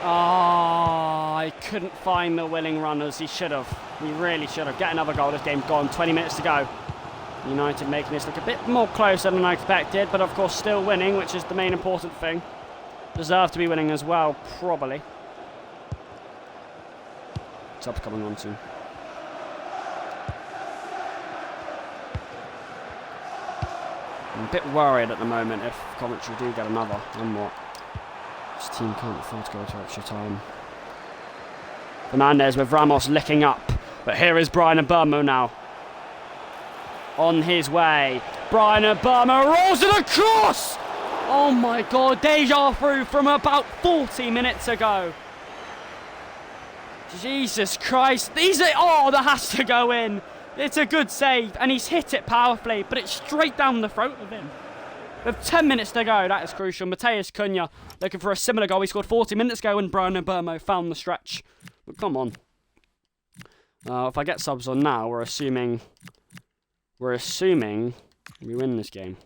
Oh, he couldn't find the willing runners. He should have. He really should have. Get another goal. This game's gone. 20 minutes to go. United making this look a bit more closer than I expected, but of course still winning, which is the main important thing. Deserve to be winning as well, probably. Subs coming on soon. I'm a bit worried at the moment if Coventry do get another. Then what? This team can't afford to go to extra time. Fernandez with Ramos licking up. But here is Brian Burmo now. On his way. Brian Burmo rolls it across! Oh my God, deja vu from about 40 minutes ago. Jesus Christ. Oh, that has to go in. It's a good save, and he's hit it powerfully, but it's straight down the throat of him. With 10 minutes to go, that is crucial. Matheus Cunha looking for a similar goal. He scored 40 minutes ago when Brian Mbeumo found the stretch. But come on. If I get subs on now, we're assuming we win this game.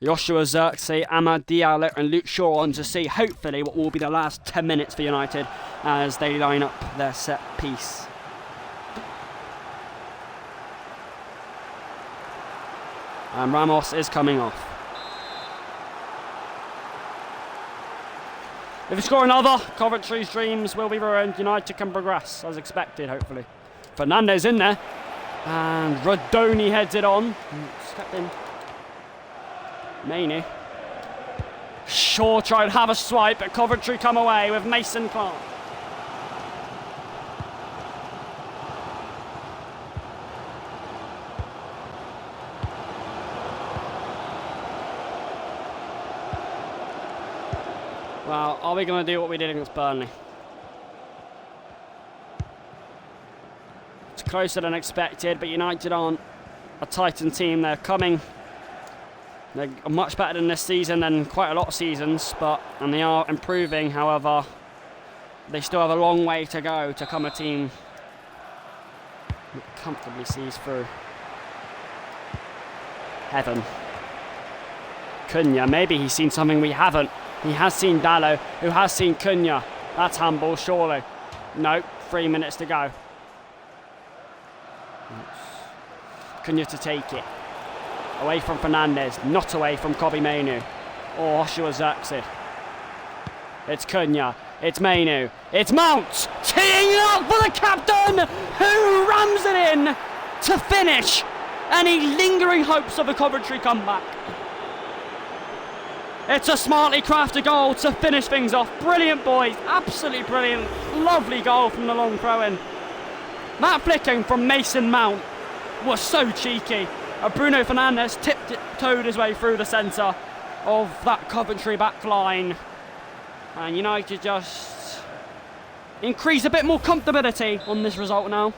Joshua Zirkzee, Amad Diallo and Luke Shaw on to see hopefully what will be the last 10 minutes for United as they line up their set piece. And Ramos is coming off. If we score another, Coventry's dreams will be ruined. United can progress as expected, hopefully. Fernandez in there. And Rodoni heads it on. Step in. Mainey. Shaw tried to have a swipe, but Coventry come away with Mason Clark. Well, are we going to do what we did against Burnley? It's closer than expected, but United aren't a Titan team. They're coming. They're much better than this season than quite a lot of seasons, and they are improving. However, they still have a long way to go to become a team that comfortably sees through. Heaven. Cunha, maybe he's seen something we haven't. He has seen Dallo, who has seen Cunha. That's handball, surely. No, 3 minutes to go. Cunha to take it. Away from Fernandez, not away from Kobe Mainu. Or Joshua Zirkzee. It's Cunha, it's Mainu, it's Mount! Teeing up for the captain, who rams it in to finish. Any lingering hopes of a Coventry comeback. It's a smartly crafted goal to finish things off. Brilliant, boys. Absolutely brilliant. Lovely goal from the long throw-in. That flicking from Mason Mount was so cheeky. Bruno Fernandes tiptoed his way through the centre of that Coventry back line. And United just increase a bit more comfortability on this result now.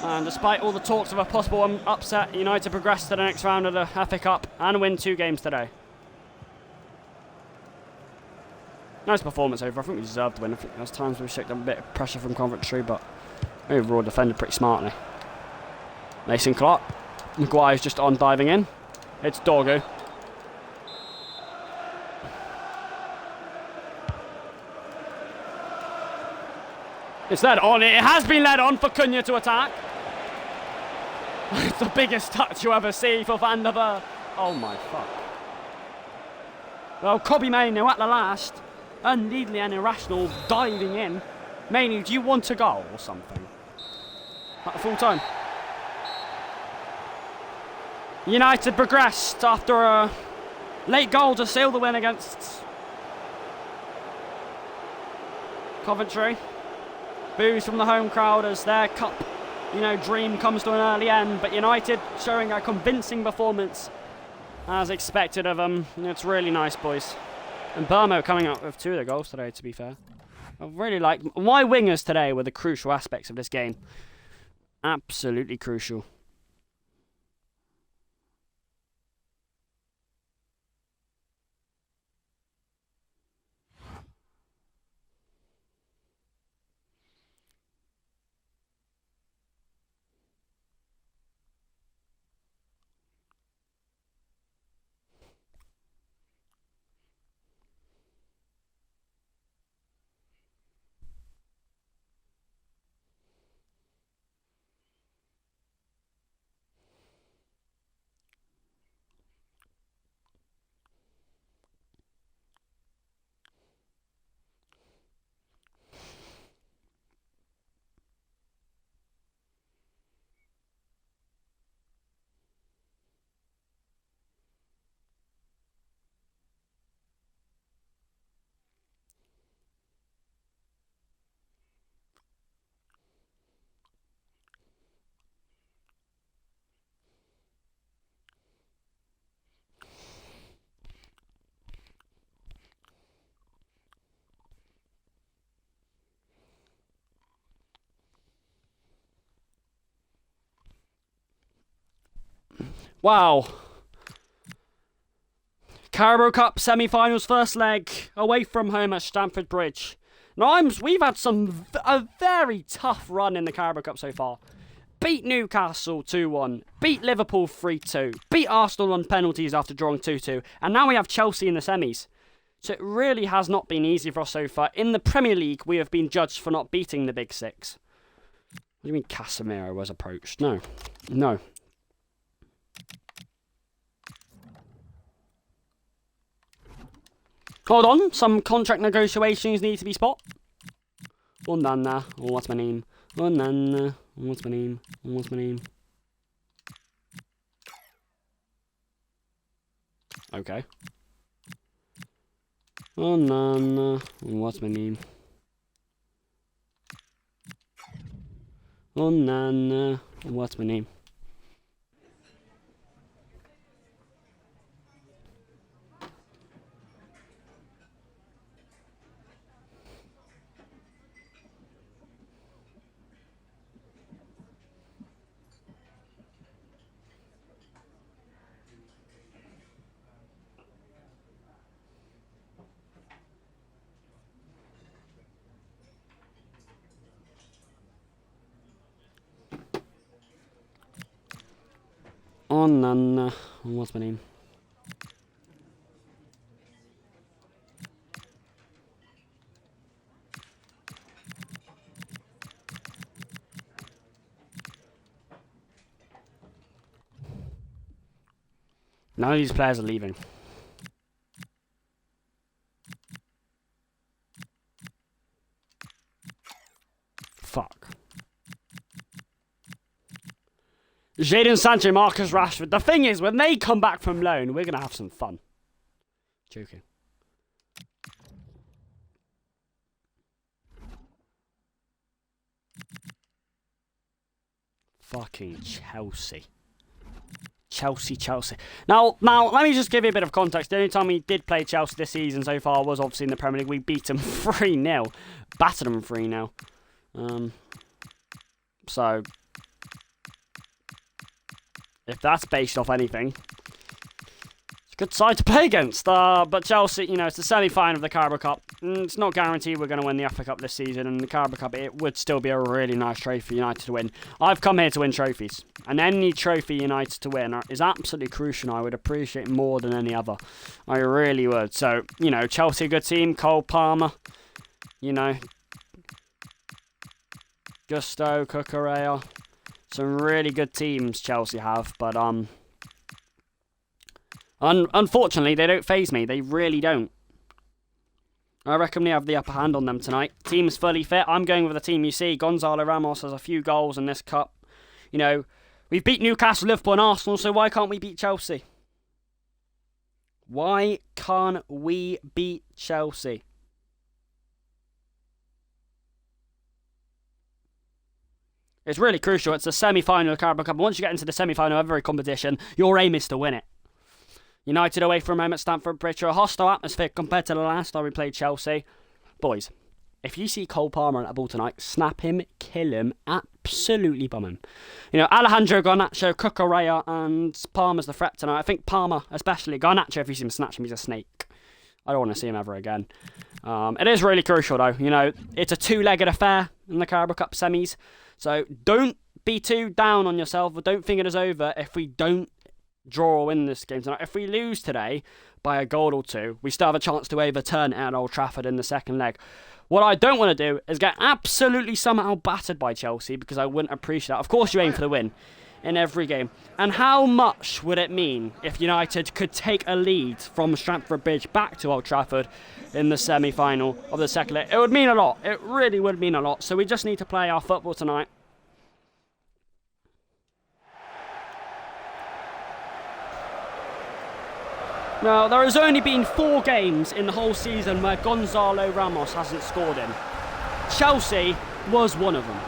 And despite all the talks of a possible upset, United progress to the next round of the FA Cup and win 2 games today. Nice performance over. I think we deserved to win. I think there's times we shook up a bit of pressure from Coventry, but overall defended pretty smartly. Mason Clark. Maguire's just on diving in. It's Dorgu. It's led on. It has been led on for Cunha to attack. It's the biggest touch you ever see for Van der Ver. Oh my fuck. Well, Kobe Mainu at the last, unneedly and irrational, diving in. Mainu, do you want a goal or something? At full time. United progressed after a late goal to seal the win against Coventry. Boos from the home crowd as their cup, dream comes to an early end. But United showing a convincing performance as expected of them. It's really nice, boys. And Mbeumo coming up with 2 of the goals today, to be fair. I really like my wingers today were the crucial aspects of this game. Absolutely crucial. Wow. Carabao Cup semi-finals first leg away from home at Stamford Bridge. Now we've had a very tough run in the Carabao Cup so far. Beat Newcastle 2-1, beat Liverpool 3-2, beat Arsenal on penalties after drawing 2-2, and now we have Chelsea in the semis. So it really has not been easy for us so far. In the Premier League, we have been judged for not beating the Big Six. What do you mean Casemiro was approached? No. No. Hold on, some contract negotiations need to be spot. Nana, what's my name? Nana, what's my name? What's my name? Okay. Nana, what's my name? Nana, what's my name? Nana, what's my name? None of these players are leaving. Fuck. Jadon Sancho, Marcus Rashford. The thing is, when they come back from loan, we're going to have some fun. Joking. Fucking Chelsea. Chelsea. Now, let me just give you a bit of context. The only time we did play Chelsea this season so far was obviously in the Premier League. We beat them 3-0. Battered them 3-0. So, if that's based off anything, it's a good side to play against. But Chelsea, you know, it's the semi-final of the Carabao Cup. It's not guaranteed we're going to win the FA Cup this season, and the Carabao Cup, it would still be a really nice trophy for United to win. I've come here to win trophies, and any trophy United to win is absolutely crucial, and I would appreciate more than any other. I really would. So, you know, Chelsea, a good team. Cole Palmer, you know, Gusto, Cucurella. Some really good teams Chelsea have, but unfortunately they don't faze me. They really don't. I reckon we have the upper hand on them tonight. Team's fully fit. I'm going with the team you see. Gonzalo Ramos has a few goals in this cup. You know, we've beat Newcastle, Liverpool and Arsenal, so why can't we beat Chelsea? Why can't we beat Chelsea? It's really crucial. It's a semi-final of the Carabao Cup. And once you get into the semi-final of every competition, your aim is to win it. United away from home at Stamford Bridge, a hostile atmosphere compared to the last time we played Chelsea. Boys, if you see Cole Palmer at a ball tonight, snap him, kill him, absolutely bum him. You know, Alejandro Garnacho, Cucurella and Palmer's the threat tonight. I think Palmer, especially. Garnacho, if you see him snatch him, he's a snake. I don't want to see him ever again. It is really crucial, though. You know, it's a two-legged affair in the Carabao Cup semis. So don't be too down on yourself, or don't think it is over if we don't draw or win this game tonight. If we lose today by a goal or two, we still have a chance to overturn it at Old Trafford in the second leg. What I don't want to do is get absolutely somehow battered by Chelsea, because I wouldn't appreciate that. Of course you aim for the win in every game. And how much would it mean if United could take a lead from Stamford Bridge back to Old Trafford in the semi-final of the second leg? It would mean a lot. It really would mean a lot. So we just need to play our football tonight. Now, there has only been 4 games in the whole season where Gonzalo Ramos hasn't scored in. Chelsea was one of them.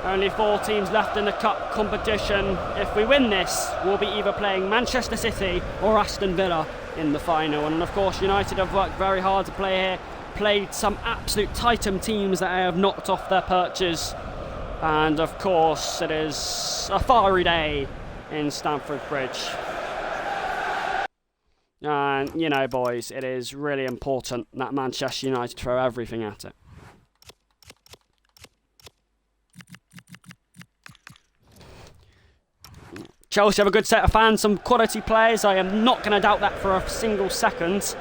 Only 4 teams left in the cup competition. If we win this, we'll be either playing Manchester City or Aston Villa in the final. And of course, United have worked very hard to play here. Played some absolute titan teams that have knocked off their perches. And of course, it is a fiery day in Stamford Bridge. And, you know, boys, it is really important that Manchester United throw everything at it. Chelsea have a good set of fans, some quality players. I am not going to doubt that for a single second.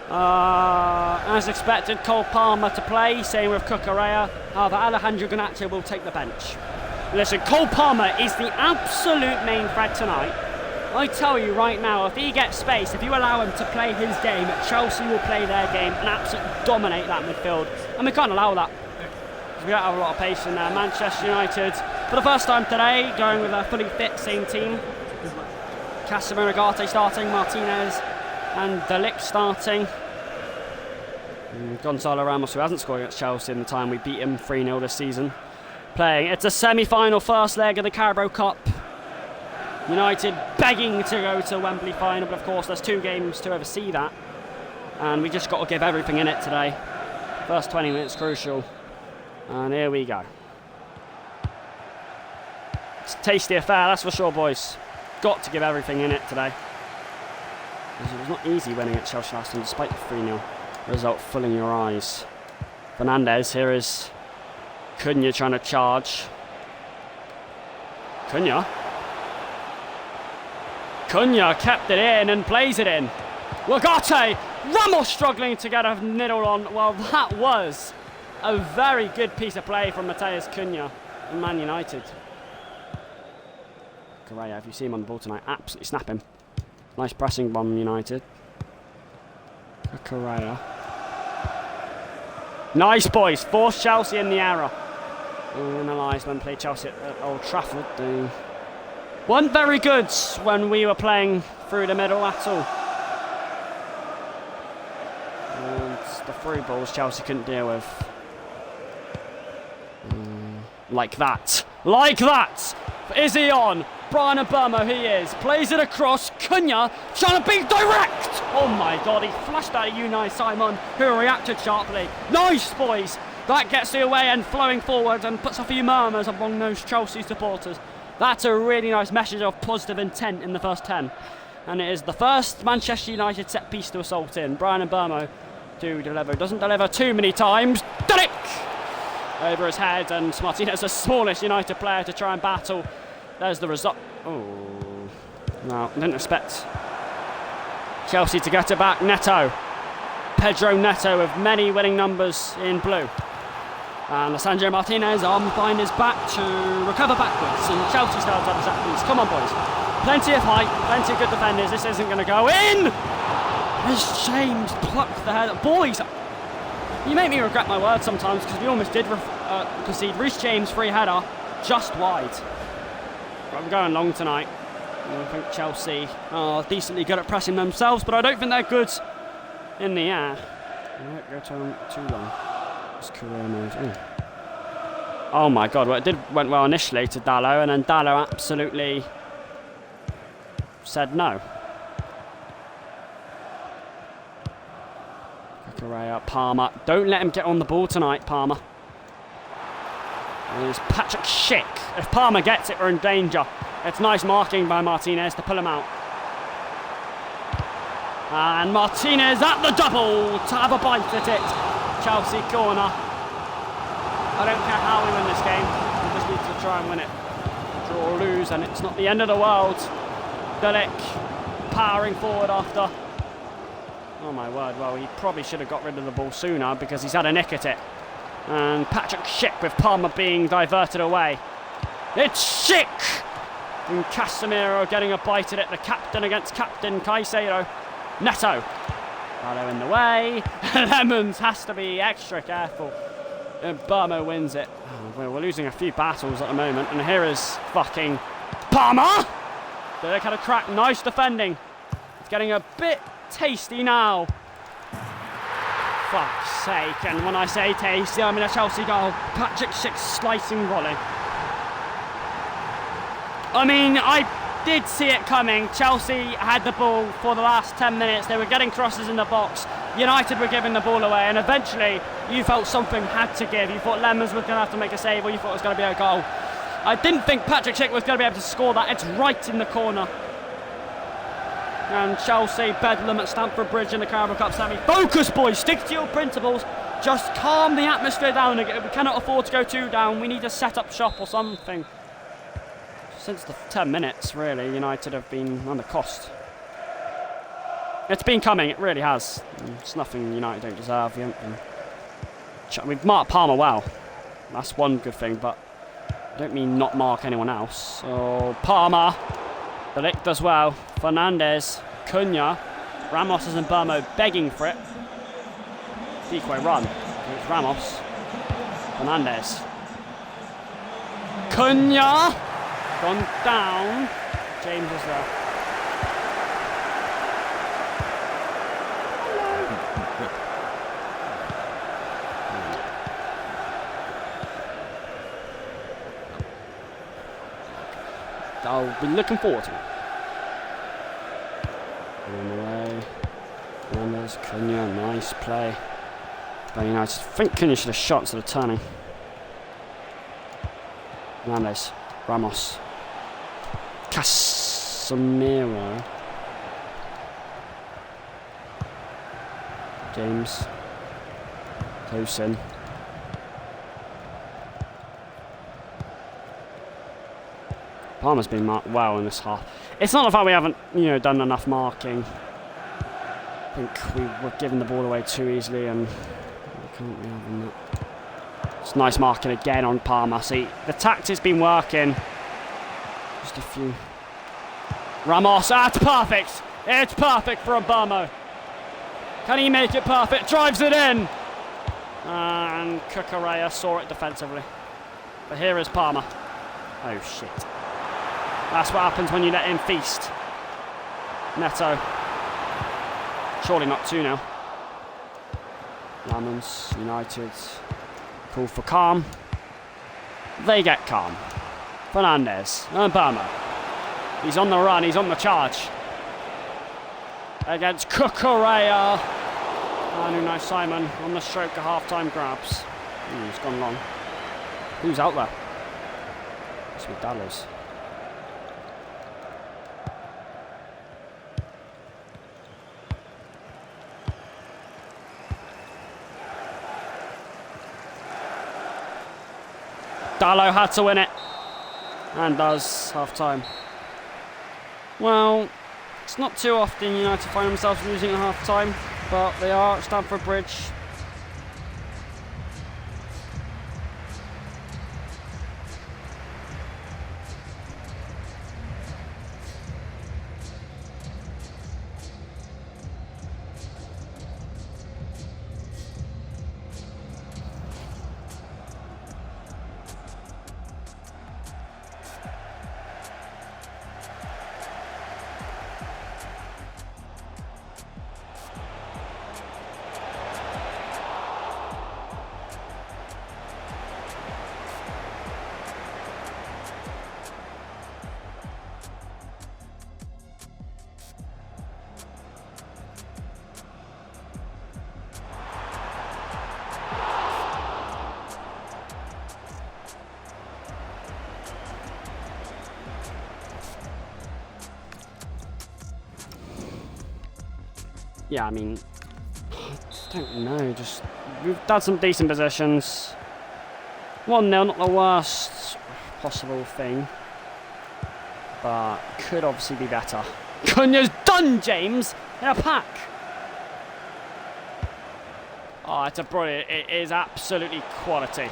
As expected, Cole Palmer to play, same with Cucurella. However, Alejandro Garnacho will take the bench. Listen, Cole Palmer is the absolute main threat tonight. I tell you right now, if he gets space, if you allow him to play his game, Chelsea will play their game and absolutely dominate that midfield. And we can't allow that. We don't have a lot of pace in there. Manchester United, for the first time today, going with a fully fit same team. Casemiro, Ugarte starting, Martinez and De Ligt starting. Gonzalo Ramos, who hasn't scored against Chelsea in the time we beat him 3-0 this season, playing. It's a semi-final first leg of the Carabao Cup. United begging to go to Wembley final, but of course there's 2 games to oversee that. And we just got to give everything in it today. First 20 minutes crucial. And here we go. It's a tasty affair, that's for sure, boys. Got to give everything in it today. It was not easy winning at Chelsea last time, despite the 3-0 result filling your eyes. Fernandes, here is Cunha trying to charge. Cunha kept it in and plays it in. Ugarte, Ramos struggling to get a nibble on. Well, that was a very good piece of play from Matheus Cunha in Man United. Correa, if you see him on the ball tonight, absolutely snap him. Nice pressing bomb, United. Correa. Nice, boys. Force Chelsea in the error. Analysed when played Chelsea at Old Trafford. They weren't very good when we were playing through the middle at all. And the through balls Chelsea couldn't deal with. Like that. Like that! Is he on? Brian Mbeumo, he is. Plays it across. Cunha trying to be direct! Oh my god, he flushed that at Unai Simon, who reacted sharply. Nice, boys! That gets the away end flowing forward and puts a few murmurs among those Chelsea supporters. That's a really nice message of positive intent in the first 10. And it is the first Manchester United set piece to assault in. Brian Mbeumo to deliver. Doesn't deliver too many times. Did it! Over his head, and Martinez, the smallest United player, to try and battle. There's the result. Oh, no, didn't expect Chelsea to get it back. Neto, Pedro Neto with many winning numbers in blue. And Lisandro Martinez on behind his back to recover backwards, and Chelsea still have the set piece. Come on, boys. Plenty of height, plenty of good defenders. This isn't going to go in. As James plucked the head. Boys, you make me regret my words sometimes, because we almost did concede. Reece James free header, just wide. But we're going long tonight. I think Chelsea are decently good at pressing themselves, but I don't think they're good in the air. I won't go too long. This career move. Oh my god, well, it went well initially to Dalot, and then Dalot absolutely said no. Correa, Palmer. Don't let him get on the ball tonight, Palmer. There's Patrick Schick. If Palmer gets it, we're in danger. It's nice marking by Martinez to pull him out. And Martinez at the double to have a bite at it. Chelsea corner. I don't care how we win this game. We just need to try and win it. Draw or lose, and it's not the end of the world. De Ligt powering forward after. Oh my word, well, he probably should have got rid of the ball sooner because he's had a nick at it. And Patrick Schick with Palmer being diverted away. It's Schick! And Casemiro getting a bite at it. The captain against captain, Caicedo. Neto. Dalot in the way. Lemons has to be extra careful. And Mbeumo wins it. Oh, we're losing a few battles at the moment. And here is fucking Palmer! They had a crack. Nice defending. It's getting a bit tasty now. Fuck's sake. And when I say tasty, I mean a Chelsea goal. Patrick Schick's slicing volley. I mean, I did see it coming. Chelsea had the ball for the last 10 minutes. They were getting crosses in the box. United were giving the ball away, and eventually you felt something had to give. You thought Lemons was going to have to make a save, or you thought it was going to be a goal. I didn't think Patrick Schick was going to be able to score that. It's right in the corner. And Chelsea, Bedlam at Stamford Bridge in the Carabao Cup semi. Focus, boys, stick to your principles. Just calm the atmosphere down again. We cannot afford to go 2 down. We need to set up shop or something. Since the 10 minutes, really, United have been under cost. It's been coming, it really has. It's nothing United don't deserve. We've marked Palmer well. That's one good thing, but I don't mean not mark anyone else. So Palmer, De Ligt as well, Fernandes, Cunha, Ramos and Burmo begging for it. Decoy run. It's Ramos, Fernandes, Cunha, gone down. James is there. I'll be looking forward to it. On the way. Fernandes, Cunha, nice play. But United, I think Cunha should have shot instead of turning. Fernandes, Ramos, Casemiro, James, Tosin. Palmer's been marked well in this half. It's not the fact we haven't, done enough marking. I think we were giving the ball away too easily, and we can't be having that. It's nice marking again on Palmer. See, the tactic's been working. Just a few. Ramos, it's perfect. It's perfect for Obama. Can he make it perfect? Drives it in. And Cucurella saw it defensively. But here is Palmer. Oh, shit. That's what happens when you let him feast. Neto. Surely not 2 now. Lamans, United. Call for calm. They get calm. Fernandes and Burma. He's on the run, he's on the charge. Against Cucurella. And Unai Simon on the stroke of half-time grabs. He's gone long. Who's out there? It's with Dallas. Dallo had to win it, and does, half-time. Well, it's not too often United find themselves losing at half-time, but they are at Stamford Bridge. Yeah, I mean, I just don't know. We've done some decent positions. 1-0, not the worst possible thing, but could obviously be better. Cunha's done, James, in a pack. Oh, it's a brilliant. It is absolutely quality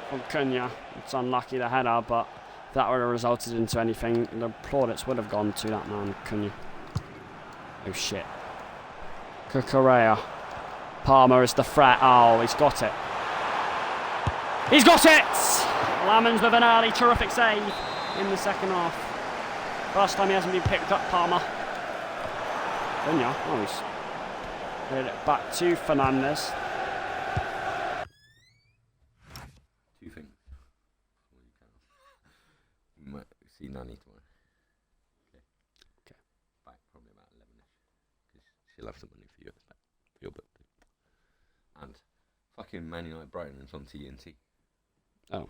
from Cunha. It's unlucky the header, but if that would have resulted into anything, the plaudits would have gone to that man, Cunha. Oh shit. Cucurella. Palmer is the threat. Oh, he's got it. He's got it! Lamans with an early terrific save in the second half. First time he hasn't been picked up, Palmer. Cunha. Oh, he's headed it back to Fernandes. 2 things. We might see Nanny tomorrow. Okay. Bye, probably about 11ish. Because she'll have some money for you. for your birthday. And fucking Man United Brighton is on TNT. Oh.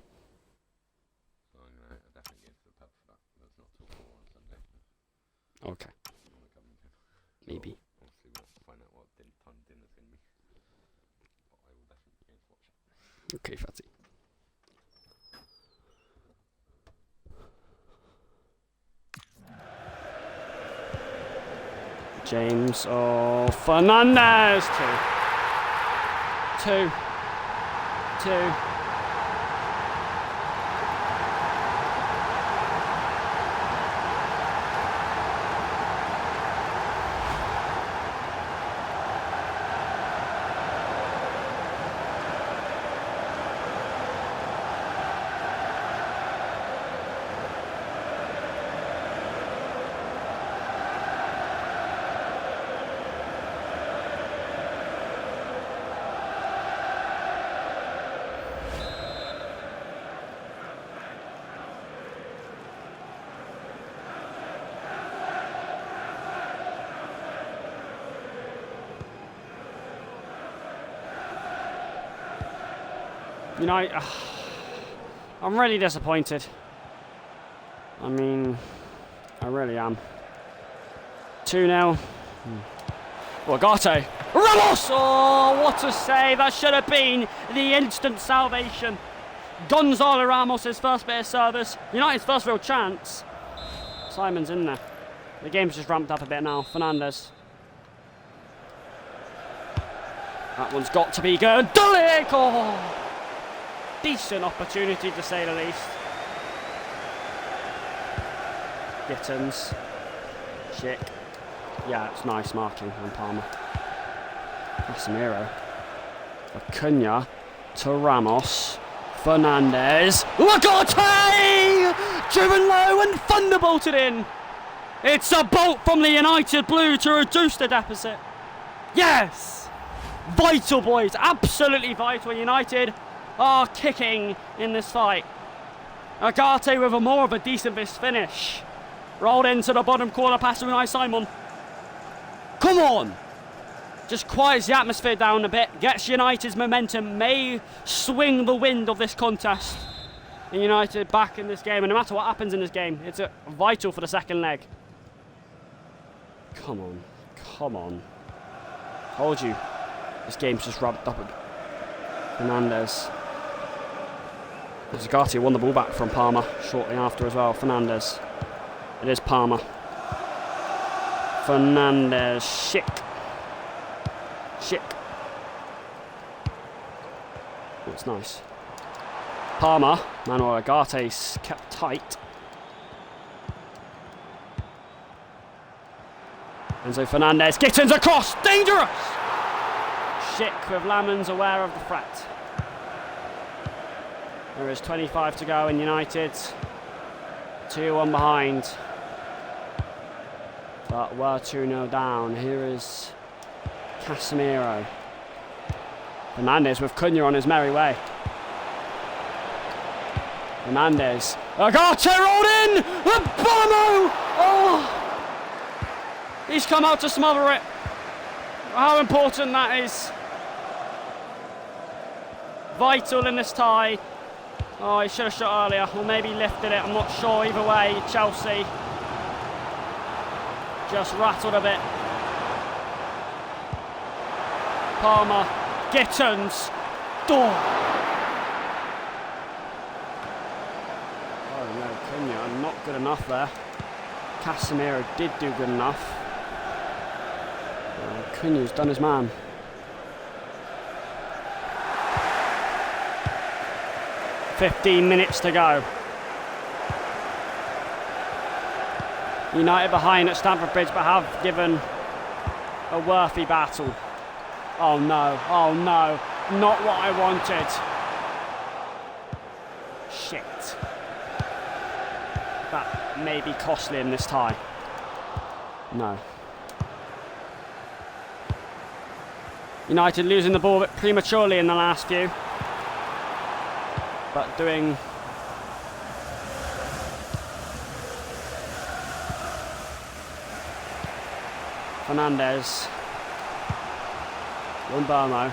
So I'm definitely going to the pub for that. That's not till 4 on Sunday. Okay. Maybe. Obviously, we'll have to find out what time dinner's going to be. But I will definitely go and watch it. Okay, fatty. James, oh, Fernandez, 2. You know, I'm really disappointed. I mean, I really am. 2-0. Ugarte. Ramos! Oh, what a save. That should have been the instant salvation. Gonzalo Ramos' first bit of service. United's first real chance. Simon's in there. The game's just ramped up a bit now. Fernandez. That one's got to be good. Dulik! Oh! Decent opportunity to say the least. Gittins. Schick. Yeah, it's nice marking on Palmer. Casemiro. Acuna to Ramos. Fernandez. Ugarte! Driven low and thunderbolted in. It's a bolt from the United Blue to reduce the deficit. Yes! Vital, boys. Absolutely vital. United are kicking in this fight. Ugarte with more of a decent finish. Rolled into the bottom corner past Unai Simon. Come on! Just quiets the atmosphere down a bit, gets United's momentum, may swing the wind of this contest. And United back in this game, and no matter what happens in this game, it's vital for the second leg. Come on, come on. Told you, this game's just wrapped up. Fernandez. Ugarte won the ball back from Palmer shortly after as well. Fernandez. It is Palmer. Fernandez. Schick. Oh, it's nice. Palmer. Manuel Ugarte's kept tight. Enzo Fernandez. Gittins across. Dangerous! Schick with Lamens aware of the threat. There is 25 to go in United. 2-1 behind. But we're 2-0 down. Here is Casemiro. Fernandez with Cunha on his merry way. Fernandez. Ugarte rolled in! Bono! Oh! He's come out to smother it. How important that is. Vital in this tie. Oh, he should have shot earlier, or maybe lifted it, I'm not sure. Either way, Chelsea just rattled a bit. Palmer, Gittins, door. Oh no, Cunha, not good enough there. Casemiro did do good enough. Cunha's done his man. "15 minutes to go. United behind at Stamford Bridge, but have given a worthy battle. Oh no, not what I wanted. Shit. That may be costly in this tie. No. United losing the ball a bit prematurely in the last few. But doing Fernandez. Lumbermo.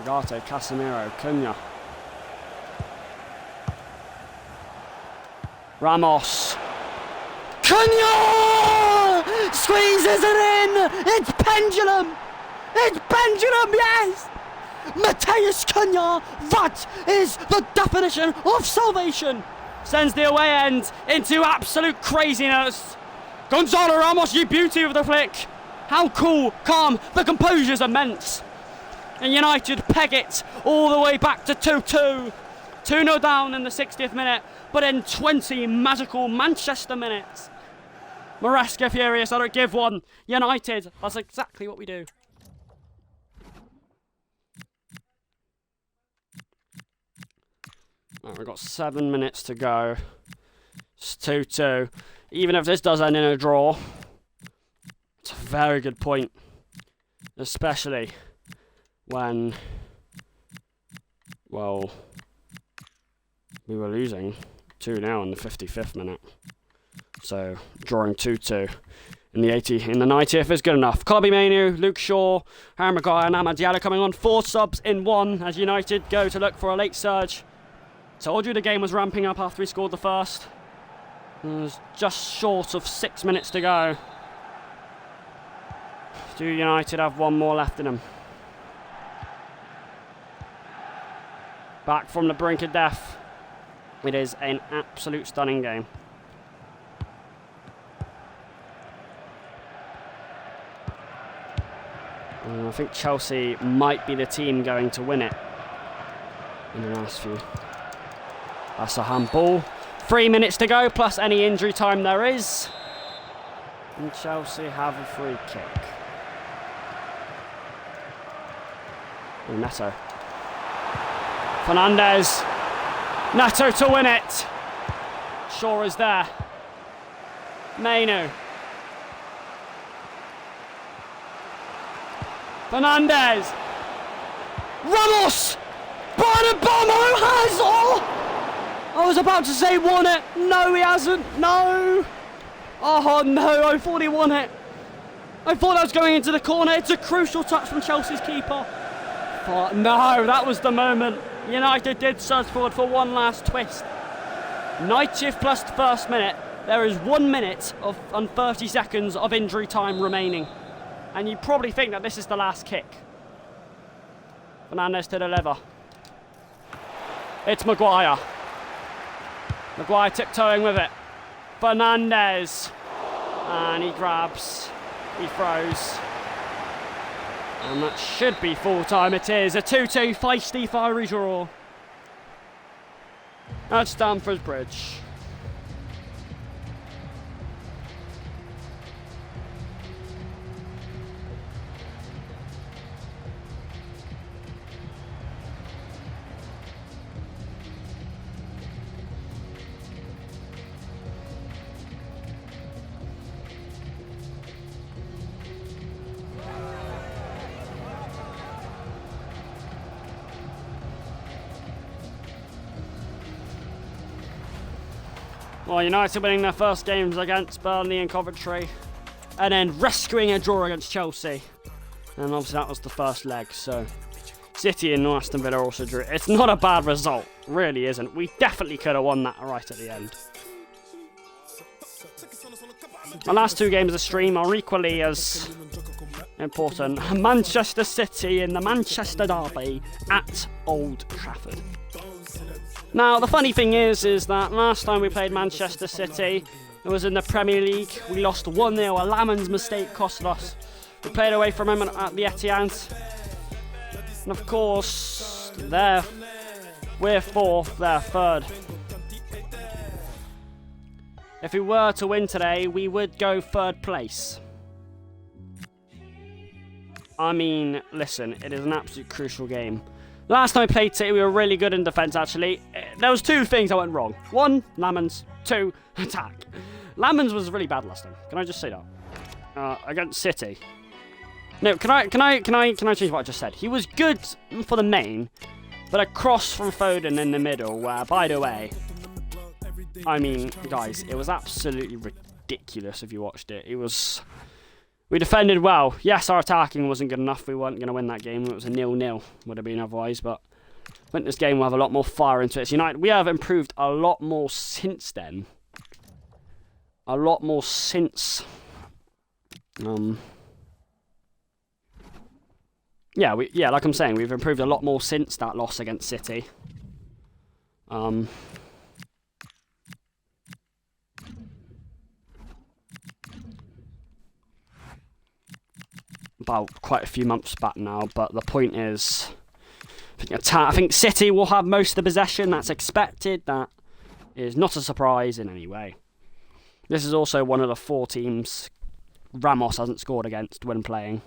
Ugarte, Casemiro, Cunha. Ramos. Cunha! Squeezes it in! It's pendulum! It's pendulum, yes! Mateus Cunha! That is the definition of salvation! Sends the away end into absolute craziness. Gonzalo Ramos, you beauty of the flick! How cool, calm, the composure's immense. And United peg it all the way back to 2-2. 2-0 down in the 60th minute, but in 20 magical Manchester minutes. Maresca furious, I don't give one. United, that's exactly what we do. Right, we've got 7 minutes to go. It's 2-2. Even if this does end in a draw, it's a very good point. Especially when, well, we were losing 2-0 in the 55th minute. So drawing 2-2 in the 90th is good enough. Kobbie Mainoo, Luke Shaw, Harry Maguire and Amad Diallo coming on. 4 subs in 1 as United go to look for a late surge. Told you the game was ramping up after we scored the first. There's just short of 6 minutes to go. Do United have one more left in them? Back from the brink of death. It is an absolute stunning game. I think Chelsea might be the team going to win it in the last few. That's a handball. 3 minutes to go, plus any injury time there is. And Chelsea have a free kick. Oh, Neto. Fernandez. Neto to win it. Shaw is there. Mainoo. Fernandez. Ramos. Barnabomo has all. I was about to say won it. No, he hasn't. No. Oh no, I thought he won it. I thought that was going into the corner. It's a crucial touch from Chelsea's keeper. But no, that was the moment. United did surge forward for one last twist. 90th plus the first minute. There is 1 minute and 30 seconds of injury time remaining. And you probably think that this is the last kick. Fernandez to deliver. It's Maguire. Maguire tiptoeing with it. Fernandez. And he grabs. He throws. And that should be full time. It is a 2-2 feisty fiery draw. At Stamford Bridge. Well, United winning their first games against Burnley and Coventry, and then rescuing a draw against Chelsea. And obviously that was the first leg, so City and Aston Villa also drew. It's not a bad result, really isn't. We definitely could have won that right at the end. The last 2 games of the stream are equally as important. Manchester City in the Manchester Derby at Old Trafford. Now, the funny thing is that last time we played Manchester City, it was in the Premier League. We lost 1-0. A Lamon's mistake cost us. We played away from him at the Etihad. And of course, we're 4th, they're 3rd. If we were to win today, we would go 3rd place. I mean, listen, it is an absolute crucial game. Last time I played City, we were really good in defence, actually. There was 2 things that went wrong. 1, Lamans. 2, attack. Lamans was really bad last time. Can I just say that? Against City. No, can I change what I just said? He was good for the main, but a cross from Foden in the middle, where, by the way, I mean, guys, it was absolutely ridiculous if you watched it. We defended well. Yes, our attacking wasn't good enough. We weren't going to win that game. It was a 0-0. Would have been otherwise, but I think this game will have a lot more fire into it. United, we have improved a lot more since then. A lot more since... Yeah, like I'm saying, we've improved a lot more since that loss against City. About quite a few months back now, but the point is, I think City will have most of the possession. That's expected. That is not a surprise in any way. This is also one of the 4 teams Ramos hasn't scored against when playing.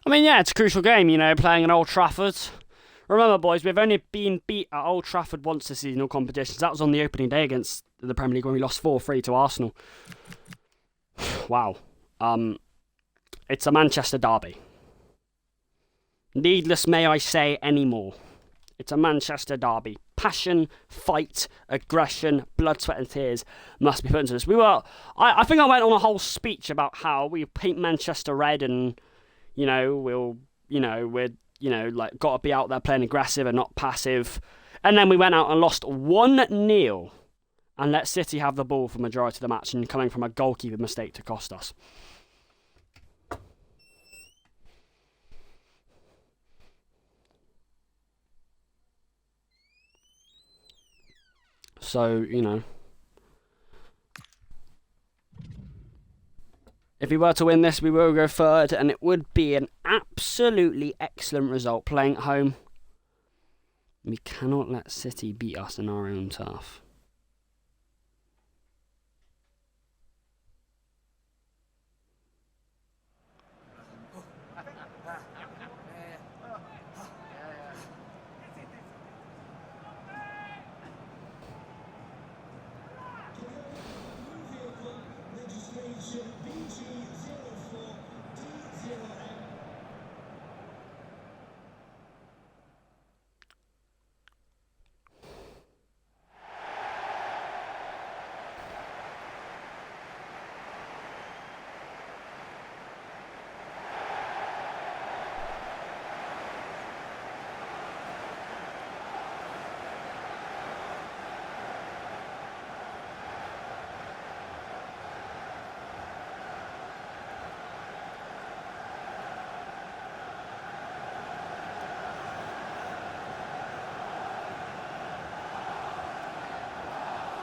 I mean, yeah, it's a crucial game, you know, playing at Old Trafford. Remember, boys, we've only been beat at Old Trafford once this season in all competitions. That was on the opening day against the Premier League when we lost 4-3 to Arsenal. Wow. It's a Manchester derby. Needless may I say any more. It's a Manchester derby. Passion, fight, aggression, blood, sweat and tears must be put into this. I think I went on a whole speech about how we paint Manchester red and... You know, we're got to be out there playing aggressive and not passive. And then we went out and lost 1-0 and let City have the ball for the majority of the match, and coming from a goalkeeper mistake to cost us. So, you know, if we were to win this, we will go third, and it would be an absolutely excellent result playing at home. We cannot let City beat us in our own turf.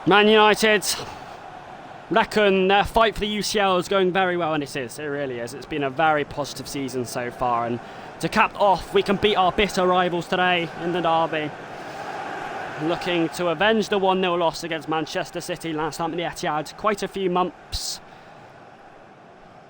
Man United reckon their fight for the UCL is going very well, and it is. It really is. It's been a very positive season so far, and to cap off, we can beat our bitter rivals today in the derby. Looking to avenge the 1-0 loss against Manchester City last time at the Etihad quite a few months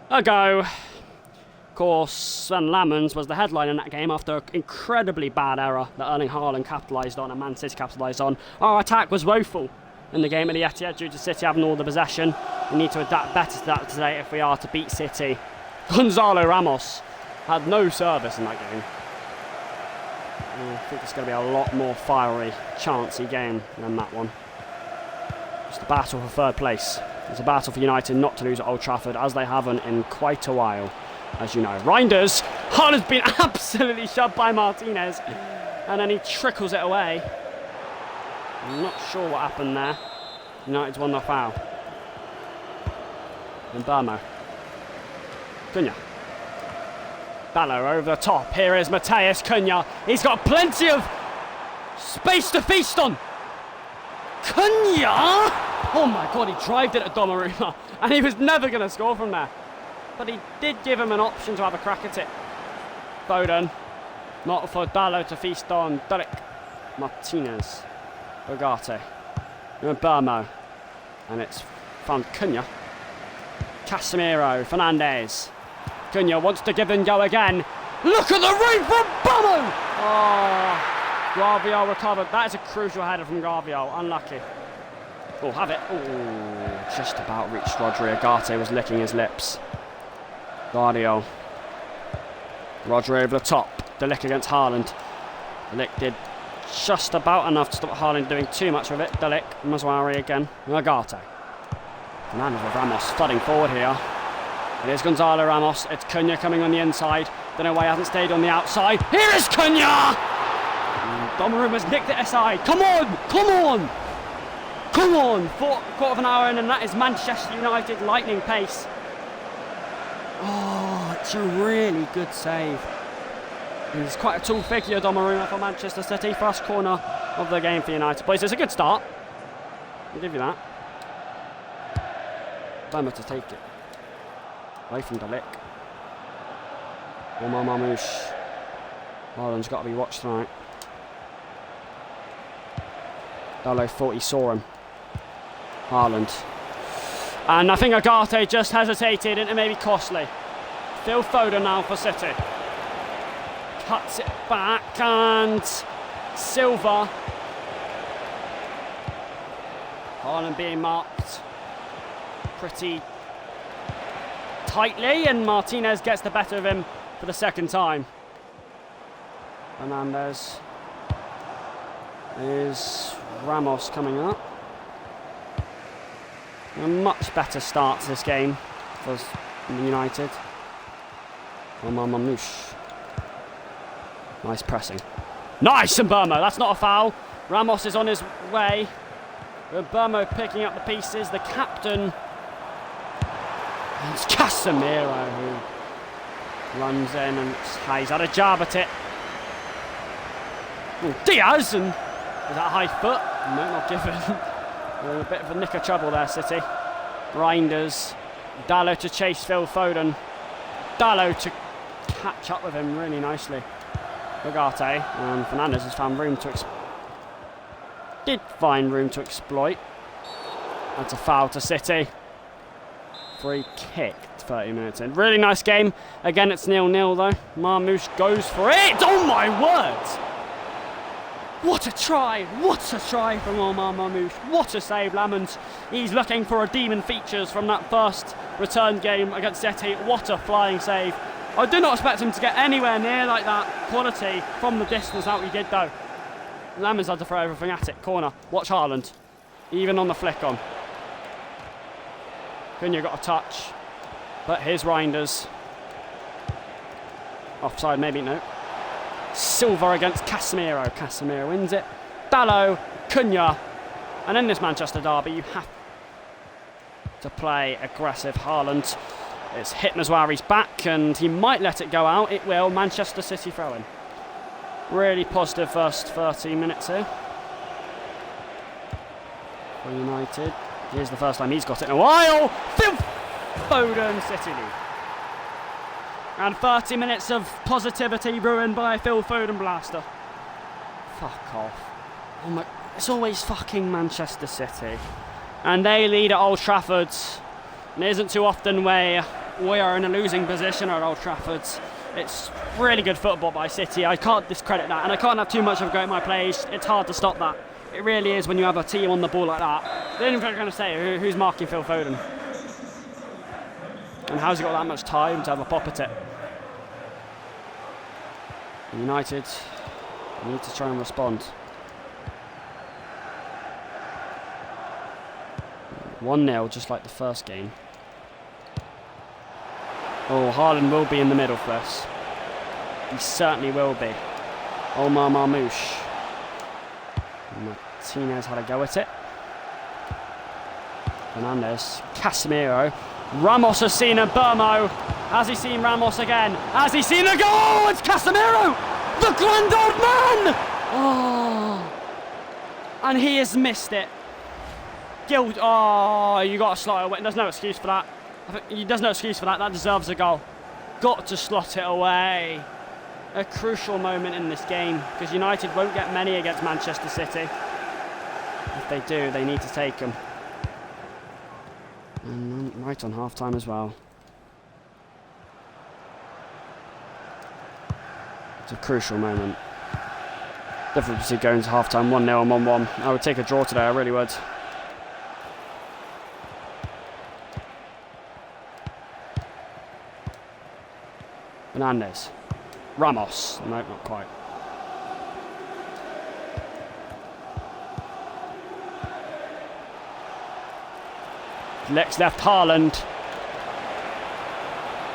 ago. Of course, Sven Lamens was the headline in that game after an incredibly bad error that Erling Haaland capitalised on and Man City capitalised on. Our attack was woeful in the game at the Etihad due to City having all the possession. We need to adapt better to that today if we are to beat City. Gonzalo Ramos had no service in that game. I think it's going to be a lot more fiery, chancy game than that one. It's the battle for third place. It's a battle for United not to lose at Old Trafford, as they haven't in quite a while, as you know. Reinders, Haaland's been absolutely shoved by Martinez, and then he trickles it away. I'm not sure what happened there. United's won the foul. And Burmo. Cunha. Ballo over the top. Here is Matheus Cunha. He's got plenty of space to feast on. Cunha! Oh my god, he drived it at Donnarumma, and he was never going to score from there. But he did give him an option to have a crack at it. Foden. Not for Dalot to feast on. Delic. Martinez. Ugarte. Burmo. And it's found Cunha. Casemiro. Fernandes. Cunha wants to give and go again. Look at the read from Burmo! Oh, Gavial recovered. That is a crucial header from Gavial. Unlucky. Oh, have it. Oh, just about reached Rodri. Ugarte was licking his lips. Guardiola. Rodri over the top. Delic against Haaland. Delic did just about enough to stop Haaland doing too much with it. Delic. Mazwari again. Ugarte. Fernandes with Ramos flooding forward here. It is Gonzalo Ramos. It's Cunha coming on the inside. Don't know why he hasn't stayed on the outside. Here is Cunha! Donnarumma's nicked it aside. Come on! Come on! Come on! Quarter of an hour in, and that is Manchester United lightning pace. Oh, it's a really good save. He's quite a tall figure, Donnarumma, for Manchester City. First corner of the game for United. Boys, it's a good start. I'll give you that. Burma to take it. Away from Delic. Omar Marmoush. Haaland's got to be watched tonight. Dalot thought he saw him. Haaland. And I think Ugarte just hesitated, and it may be costly. Phil Foden now for City. Cuts it back, and Silva. Haaland being marked pretty tightly, and Martinez gets the better of him for the second time. Fernandes. Is Ramos coming up. A much better start to this game for United. Omar Mamouche. Nice pressing. Nice, and Burmo. That's not a foul. Ramos is on his way. With Burmo picking up the pieces. The captain. It's Casemiro who runs in, and he's had a jab at it. Ooh, Diaz, and is that high foot? No, not given. A bit of a nick of trouble there, City. Reinders. Dalot to chase Phil Foden. Dalot to catch up with him really nicely. Ugarte, and Fernandes has found room to did find room to exploit. That's a foul to City. Free kick 30 minutes in. Really nice game. Again, it's 0-0 though. Marmouche goes for it. Oh my word! What a try! What a try from Omar Marmouche. What a save, Lamont. He's looking for redeeming features from that first return game against City. What a flying save. I did not expect him to get anywhere near like that quality from the distance out he did though. Lamon's had to throw everything at it. Corner. Watch Haaland. Even on the flick on. Cunha got a touch. But here's Reinders. Offside maybe, no. Silva against Casemiro. Casemiro wins it. Dalot, Cunha. And in this Manchester derby, you have to play aggressive. Haaland. It's hit Mazwari's back, and he might let it go out. It will. Manchester City throw-in. Really positive first 30 minutes here for United. Here's the first time he's got it in a while. Phil Foden, City lead. And 30 minutes of positivity ruined by a Phil Foden blaster. Fuck off. Oh my, it's always fucking Manchester City. And they lead at Old Trafford. And it isn't too often where we are in a losing position at Old Trafford. It's really good football by City. I can't discredit that, and I can't have too much of a go at my plays. It's hard to stop that. It really is when you have a team on the ball like that. Then I'm going to say, who's marking Phil Foden? And how's he got that much time to have a pop at it? United need to try and respond. 1-0, just like the first game. Oh, Haaland will be in the middle for us. He certainly will be. Omar Marmouche. Martinez had a go at it. Fernandes. Casemiro. Ramos has seen a Burmo. Has he seen Ramos again? Has he seen a goal? It's Casemiro! The grand old man! Oh. And he has missed it. skill. Oh, you got to slot it away. There's no excuse for that. There's no excuse for that. That deserves a goal. Got to slot it away. A crucial moment in this game because United won't get many against Manchester City. If they do, they need to take them. And right on half-time as well. It's a crucial moment. Difference between going to half-time 1-0 and 1-1. I would take a draw today, I really would. Fernandes. Ramos. No, not quite. Lex left Haaland.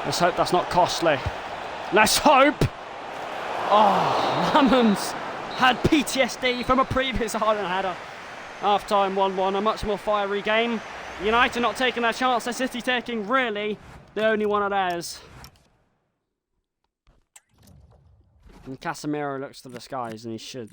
Let's hope that's not costly. Let's hope! Oh, Lamans had PTSD from a previous Haaland header. Half-time 1-1, a much more fiery game. United not taking their chance, their City taking really the only one of theirs. And Casemiro looks to the skies, and he should.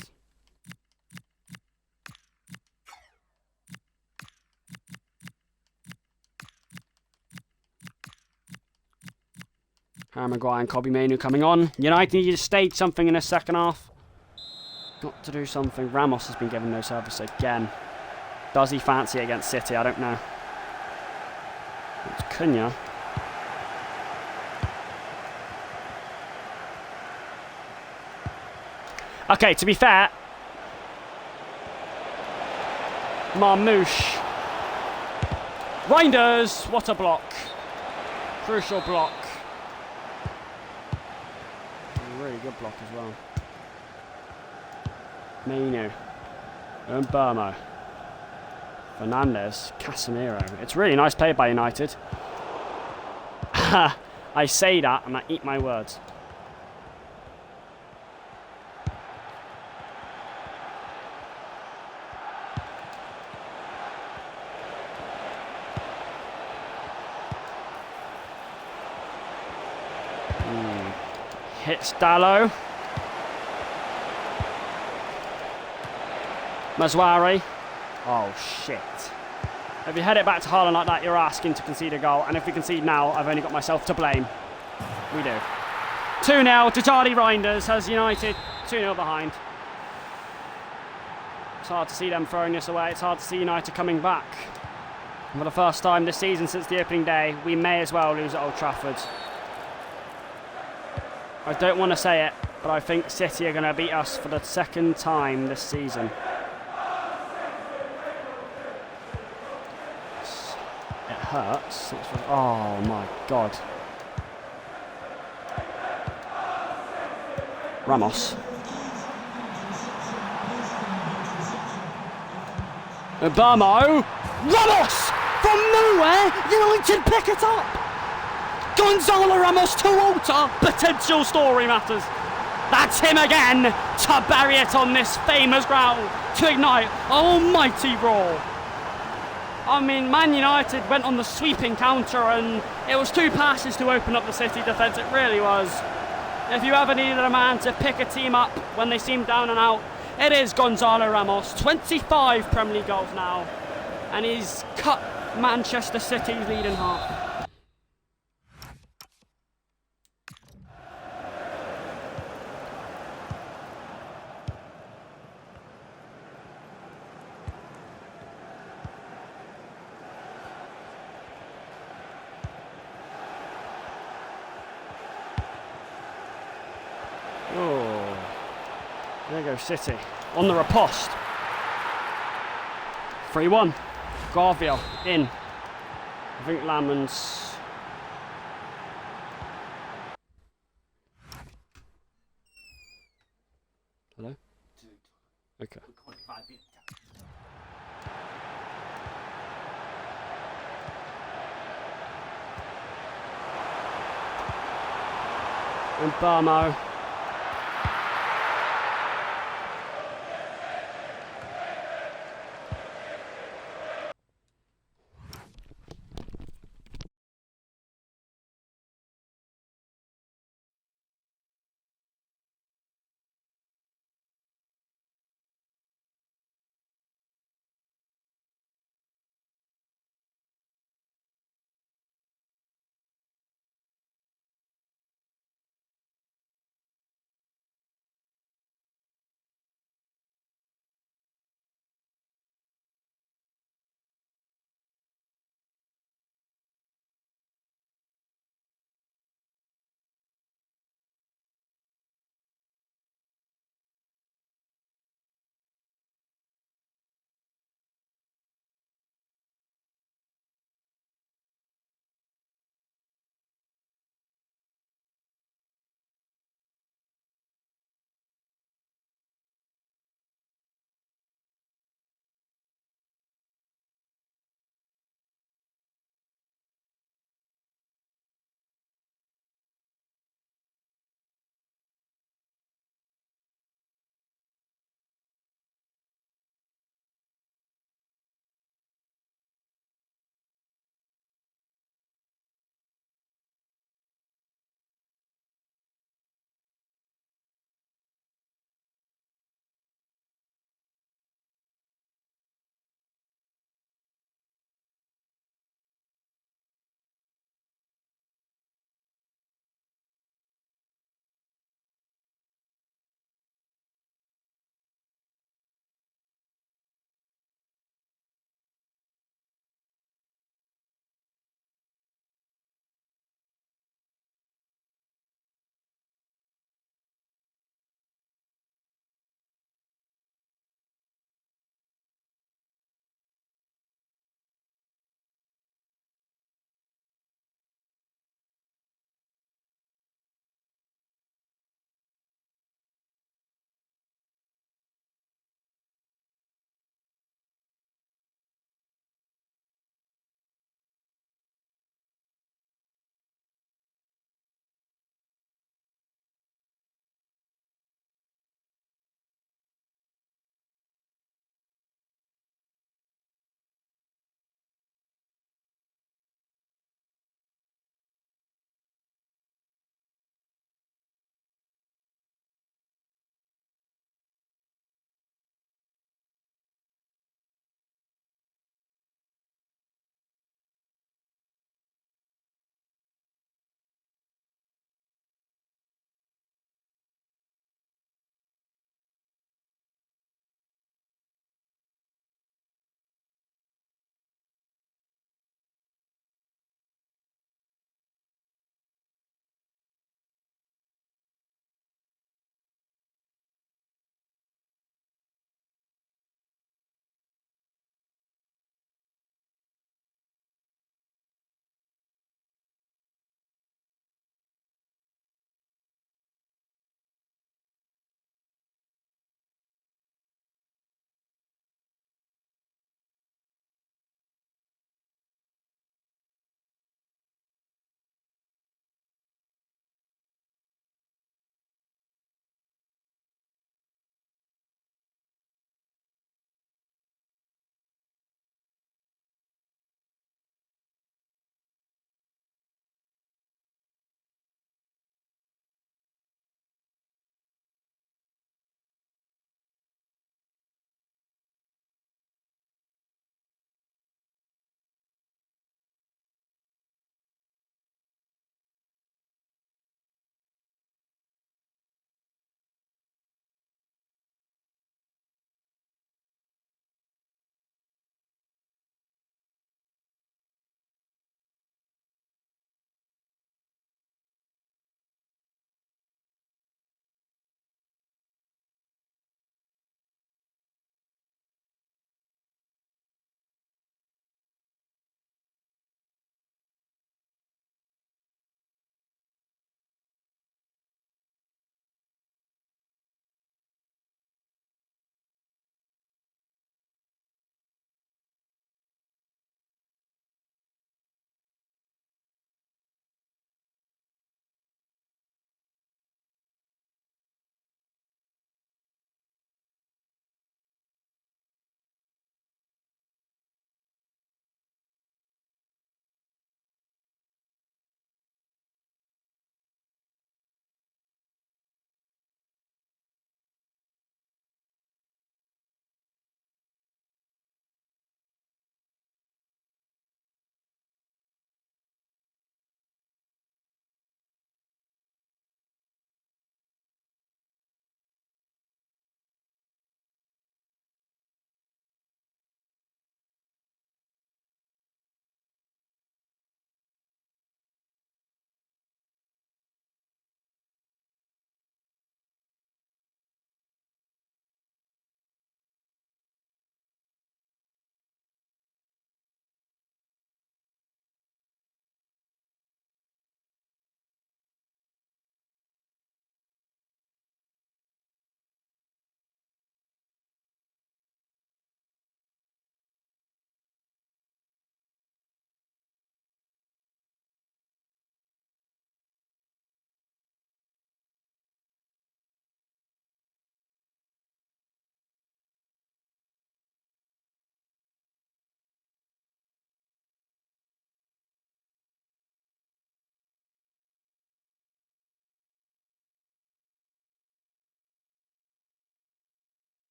Harry Maguire and Kobbie Mainoo coming on. United need to stage something in the second half. Got to do something. Ramos has been given no service again. Does he fancy it against City? I don't know. It's Cunha. Okay, to be fair, Marmouche. Reinders, what a block. Crucial block. A really good block as well. Mainoo. And Burmo. Fernandes. Casemiro. It's really nice play by United. I say that and I eat my words. Hits Dallo. Mazwari. Oh, shit. If you head it back to Haaland like that, you're asking to concede a goal. And if we concede now, I've only got myself to blame. We do. 2-0. Dejadi Reinders has United 2-0 behind. It's hard to see them throwing this away. It's hard to see United coming back. And for the first time this season since the opening day, we may as well lose at Old Trafford. I don't want to say it, but I think City are going to beat us for the second time this season. It hurts. Oh my God. Ramos. Burmo. Ramos! From nowhere, United pick it up! Gonzalo Ramos to alter potential story matters. That's him again to bury it on this famous ground to ignite almighty roar. I mean, Man United went on the sweeping counter and it was 2 passes to open up the City defence. It really was. If you ever needed a man to pick a team up when they seemed down and out, it is Gonzalo Ramos. 25 Premier League goals now, and he's cut Manchester City's lead in half. Oh, there goes City on the riposte. 3-1. Garvia in. I think Lamans. Hello? Okay. And Burmo.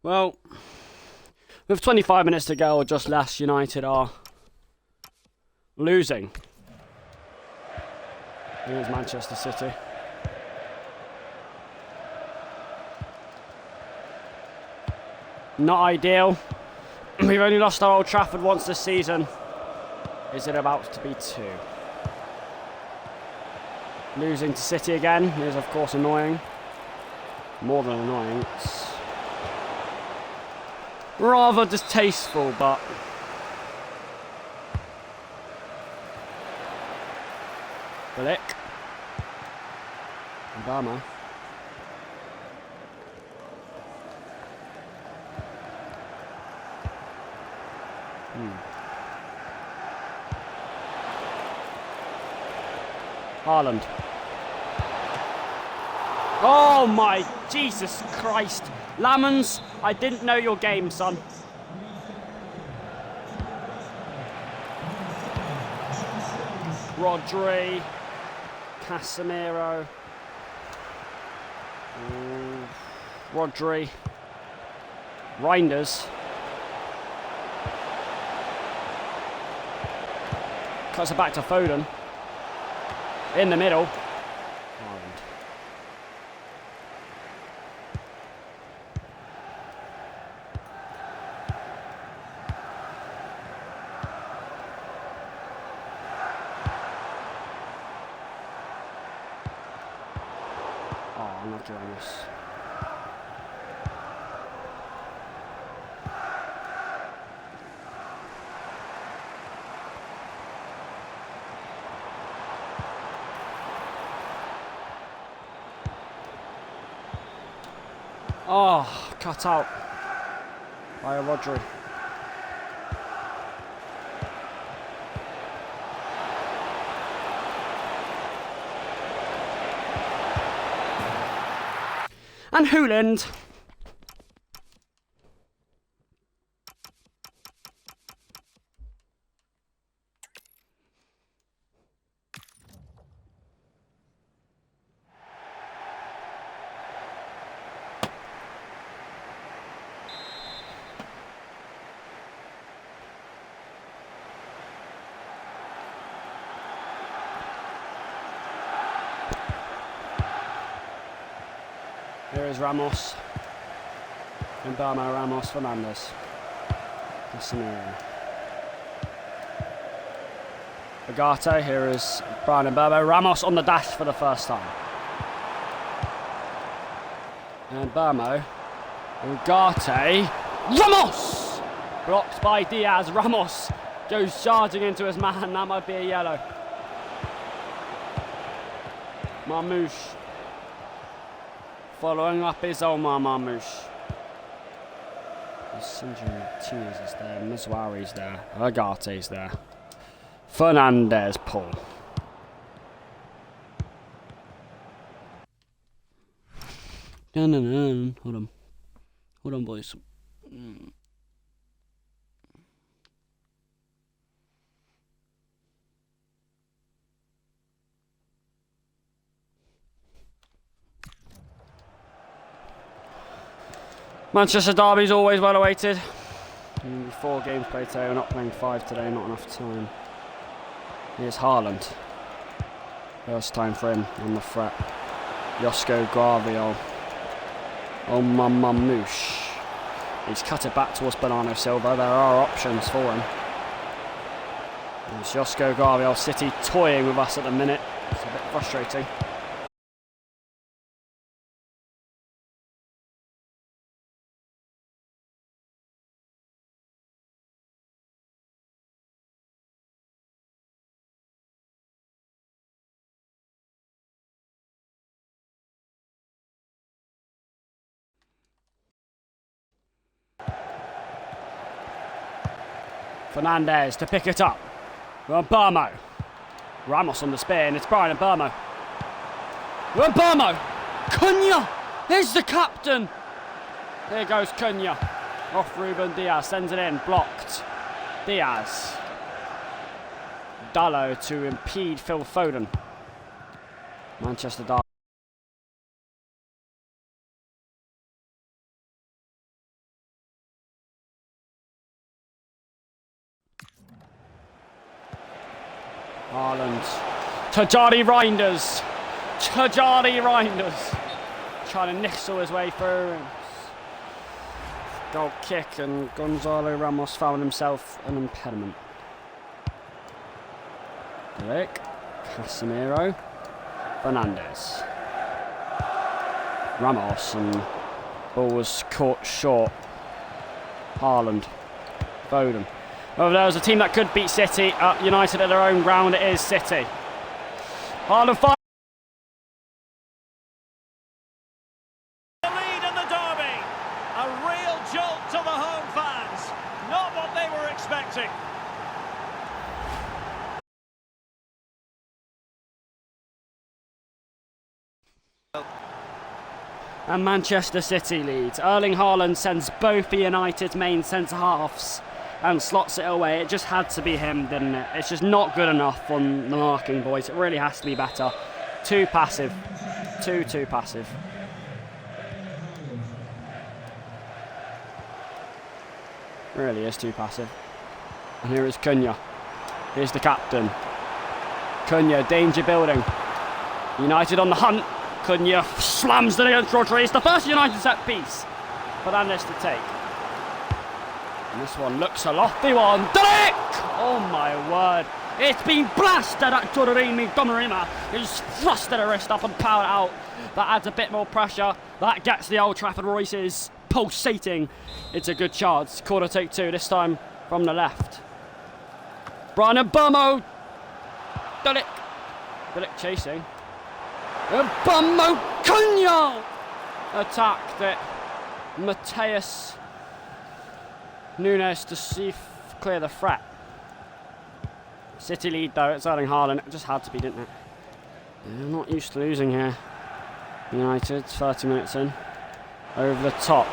Well, with 25 minutes to go or just less, United are losing. Here's Manchester City. Not ideal. We've only lost our Old Trafford once this season. Is it about to be 2? Losing to City again is of course annoying. More than annoying. It's rather distasteful, but Blick. Obama. Haaland. Oh my Jesus Christ. Lamans, I didn't know your game, son. Rodri. Casemiro. Rodri. Reinders. Cuts it back to Foden. In the middle. Haaland. Oh, I'm not doing this. Oh, cut out by a Rodri. And Haaland. Here is Ramos. Obama, Ramos, Fernandes. Casemiro. Agate, here is Brian Mbeumo. Ramos on the dash for the first time. And Mbeumo. Agate. Ramos! Blocked by Diaz. Ramos goes charging into his man. That might be a yellow. Marmouche. Following up is Omar Marmouche. Sinjin Martinez is there. Mizwari's there. Agate's there. Fernandes, Paul. Hold on. Hold on, boys. Manchester derby's always well awaited. 4 games played today, we're not playing 5 today, not enough time. Here's Haaland. First time for him on the threat. Josko Gvardiol. Omar Marmouche. He's cut it back towards Bernardo Silva. There are options for him. There's Josko Gvardiol. City toying with us at the minute. It's a bit frustrating. Fernandes to pick it up. Mbeumo. Ramos on the spin. It's Brian Mbeumo. Mbeumo. Cunha. Here's the captain. Here goes Cunha. Off Ruben Diaz. Sends it in. Blocked. Diaz. Dallo to impede Phil Foden. Manchester Derby. Haaland. Tajari Reinders. Tajari Reinders. Trying to nixle his way through. Goal kick, and Gonzalo Ramos found himself an impediment. Delic. Casemiro. Fernandes. Ramos, and ball was caught short. Haaland. Foden. Well, there was a team that could beat City. United at their own ground, it is City. Haaland fire. The lead in the derby. A real jolt to the home fans. Not what they were expecting. And Manchester City leads. Erling Haaland sends both of United's main centre-halves and slots it away. It just had to be him, didn't it? It's just not good enough on the marking, boys. It really has to be better. Too passive. Too passive. Really is too passive. And here is Cunha. Here's the captain. Cunha, danger building. United on the hunt. Cunha slams it against Rodri. It's the first United set piece. Fernandes to take. And this one looks a lofty one. Delic! Oh my word. It's been blasted at Donnarumma. He's thrusted a wrist up and powered out. That adds a bit more pressure. That gets the Old Trafford Royces pulsating. It's a good chance. Corner take two, this time from the left. Brian Mbeumo. Delic. Delic chasing. Mbeumo Cunha attacked it. Mateus Nunes to clear the threat. City lead though, it's Erling Haaland. It just had to be, didn't it? They're not used to losing here. United, 30 minutes in. Over the top.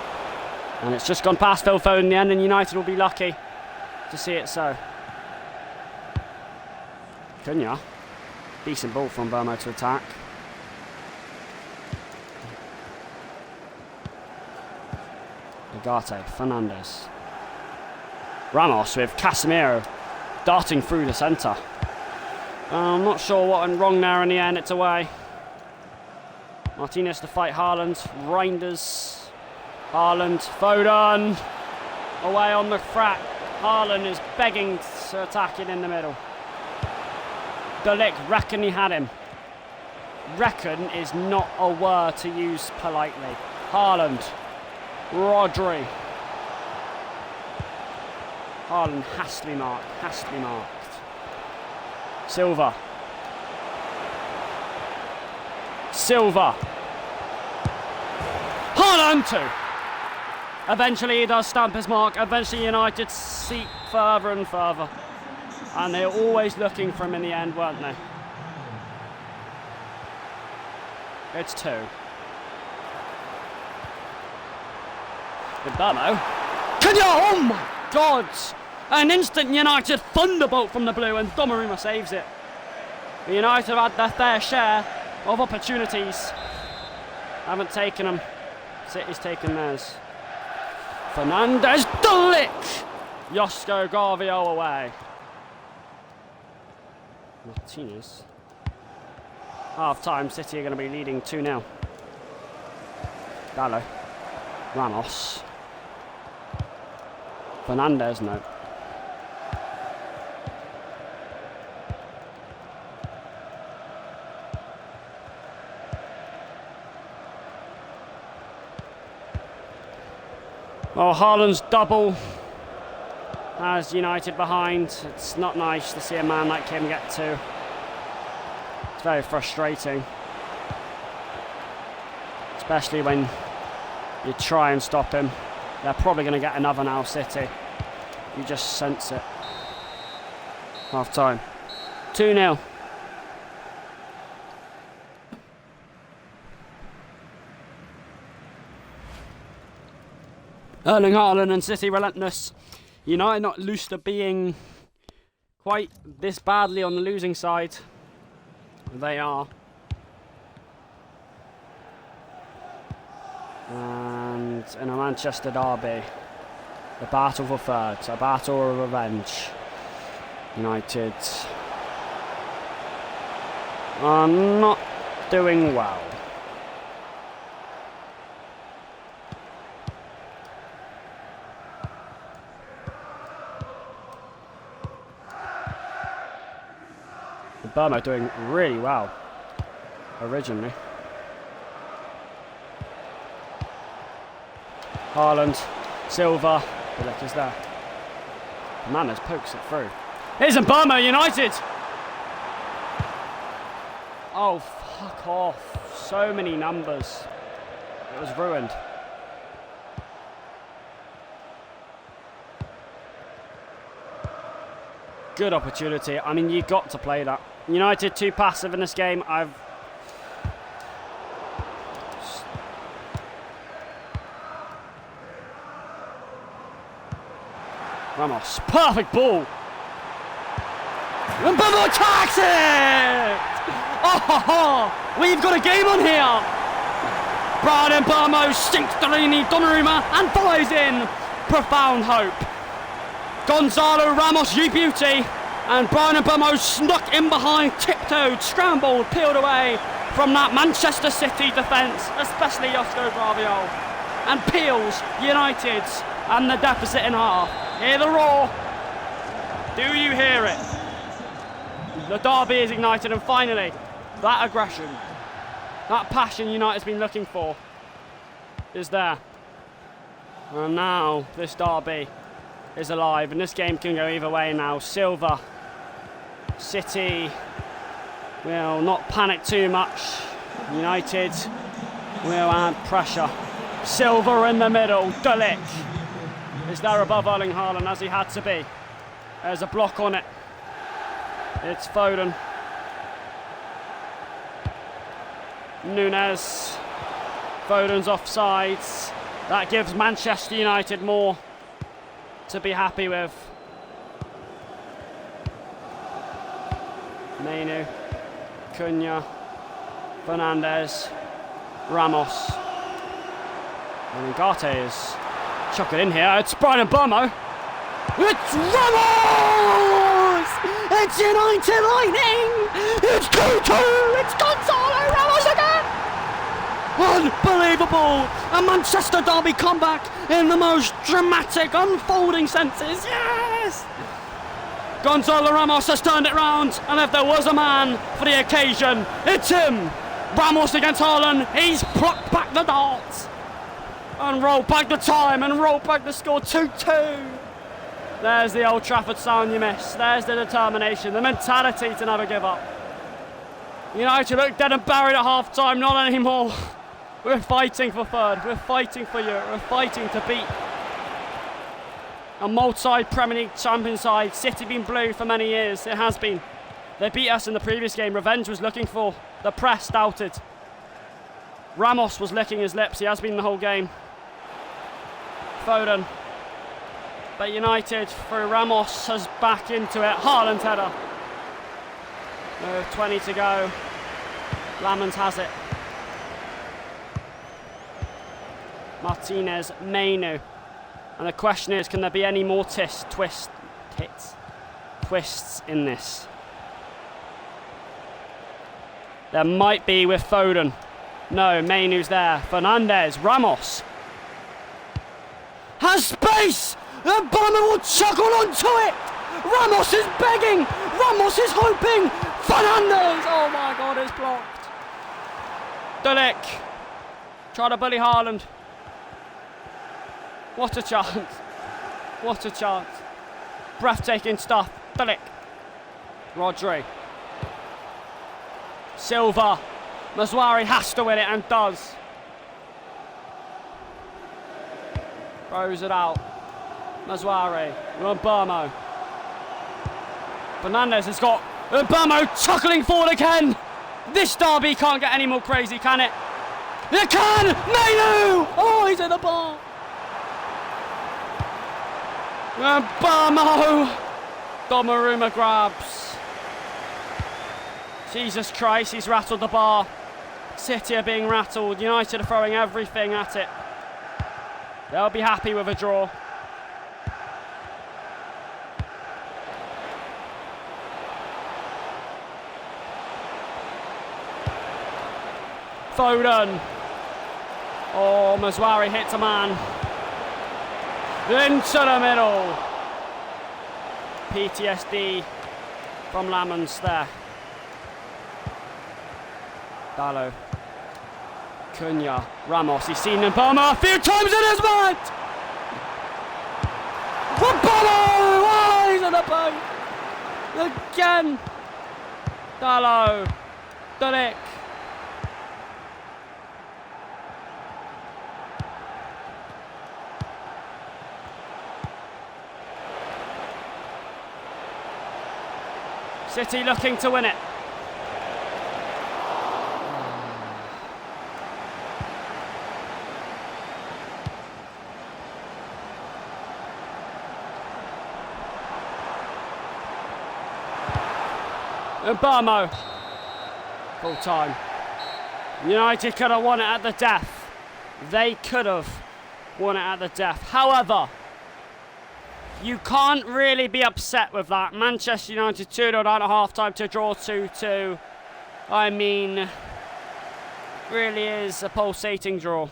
And it's just gone past Phil Foden in the end, and United will be lucky to see it so. Cunha. Decent ball from Mbeumo to attack. Ugarte, Fernandes. Ramos with Casemiro darting through the centre. I'm not sure what went wrong there in the end, it's away. Martinez to fight Haaland, Reinders, Haaland, Foden, away on the threat. Haaland is begging to attack it in the middle. Delic reckon he had him. Reckon is not a word to use politely. Haaland. Rodri. Haaland has to be marked. Silva. Haaland too. Eventually he does stamp his mark. Eventually United seek further and further. And they're always looking for him in the end, weren't they? It's two. Mbeumo. Cunha! Oh my God! An instant United thunderbolt from the blue, and Donnarumma saves it. United have had their fair share of opportunities. Haven't taken them. City's taken theirs. Fernandes, Delic! Josko Garvio away. Martinez. Half time, City are going to be leading 2-0. Gallo. Ramos. Fernandes, no. Well, Haaland's double has United behind. It's not nice to see a man like him get two. It's very frustrating. Especially when you try and stop him. They're probably going to get another now, City. You just sense it. Half time. 2-0. Erling Haaland and City relentless. United not used to being quite this badly on the losing side. They are. And in a Manchester derby, the battle for third, a battle of revenge. United are not doing well. Burma doing really well originally. Haaland, Silva, Bilek is there. Manners pokes it through. Here's Burma United! Oh, fuck off. So many numbers. It was ruined. Good opportunity. I mean, you've got to play that. United too passive in this game. Ramos, perfect ball. And Burma attacks it! Oh, we've got a game on here. Brian Burma sinks Donnarumma and follows in. Profound hope. Gonzalo Ramos, you beauty. And Brian Burma snuck in behind, tiptoed, scrambled, peeled away from that Manchester City defence, especially Josko Graviol. And peels United's and the deficit in half. Hear the roar. Do you hear it? The derby is ignited, and finally, that aggression, that passion United's been looking for is there. And now this derby is alive, and this game can go either way now. Silva, City will not panic too much. United will add pressure. Silva in the middle. De Ligt is there above Erling Haaland, as he had to be. There's a block on it. It's Foden. Nunes. Foden's offsides. That gives Manchester United more to be happy with. Manu, Cunha, Fernandes, Ramos. And Ugarte is chuck it in here. It's Brian Burma. It's Ramos! It's United Lightning! It's 2-2! It's Gonzalo Ramos again! Unbelievable! A Manchester derby comeback in the most dramatic, unfolding senses. Yes! Gonzalo Ramos has turned it round, and if there was a man for the occasion, it's him! Ramos against Haaland. He's plucked back the darts and rolled back the time and rolled back the score. 2-2. There's the Old Trafford sound you miss. There's the determination, the mentality to never give up. United look dead and buried at half-time. Not anymore. We're fighting for third. We're fighting for Europe. We're fighting to beat a multi-Premier League champion side. City been blue for many years. It has been. They beat us in the previous game. Revenge was looking for. The press doubted. Ramos was licking his lips. He has been the whole game. Foden. But United, through Ramos, has back into it. Haaland's header. 20 to go. Lamans has it. Martinez, Manu. And the question is, can there be any more twists in this? There might be with Foden. No, Manu's there. Fernandes, Ramos. Has space! And Burma will chuckle onto it! Ramos is begging! Ramos is hoping! Fernandes! Oh my God, it's blocked. De Ligt. Try to bully Haaland. What a chance. What a chance. Breathtaking stuff. De Ligt. Rodri. Silva. Mazwari has to win it and does. Throws it out. Mazwari. Burma. Fernandes has got Burma chuckling forward again. This derby can't get any more crazy, can it? It can! Manu! Oh, he's in the bar. Burma. Donnarumma grabs. Jesus Christ, he's rattled the bar. City are being rattled. United are throwing everything at it. They'll be happy with a draw. Foden. Oh, Mazwari hits a man. Into the middle. PTSD from Lamons there. Dallo. Cunha. Ramos. He's seen Mbama a few times in his mind. Mbama! Oh, he's on the point. Again. Dallo. Delic. City looking to win it. Mbamo. Full time. United could have won it at the death. They could have won it at the death. However, you can't really be upset with that. Manchester United 2-0 down at half-time to draw 2-2. I mean, really is a pulsating draw.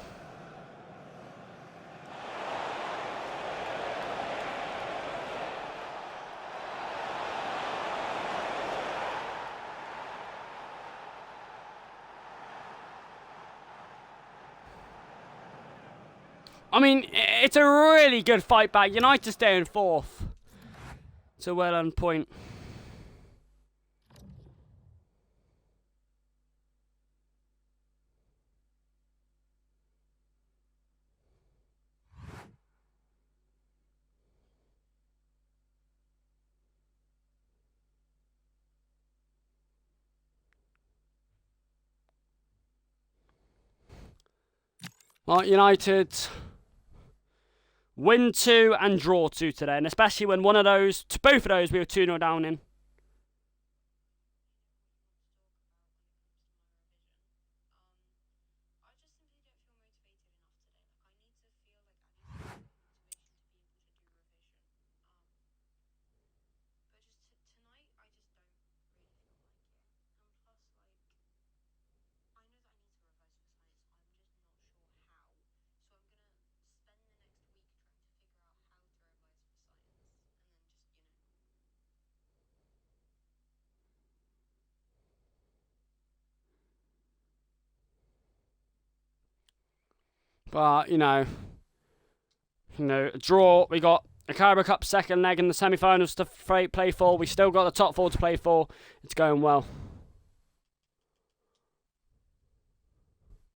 I mean, it's a really good fight back. United stay in fourth. It's a well-earned point. Well, United win 2 and draw 2 today, and especially when both of those we were 2-0 down in. But, you know, a draw. We got a Carabao Cup second leg in the semi-finals to play for. We still got the top 4 to play for. It's going well.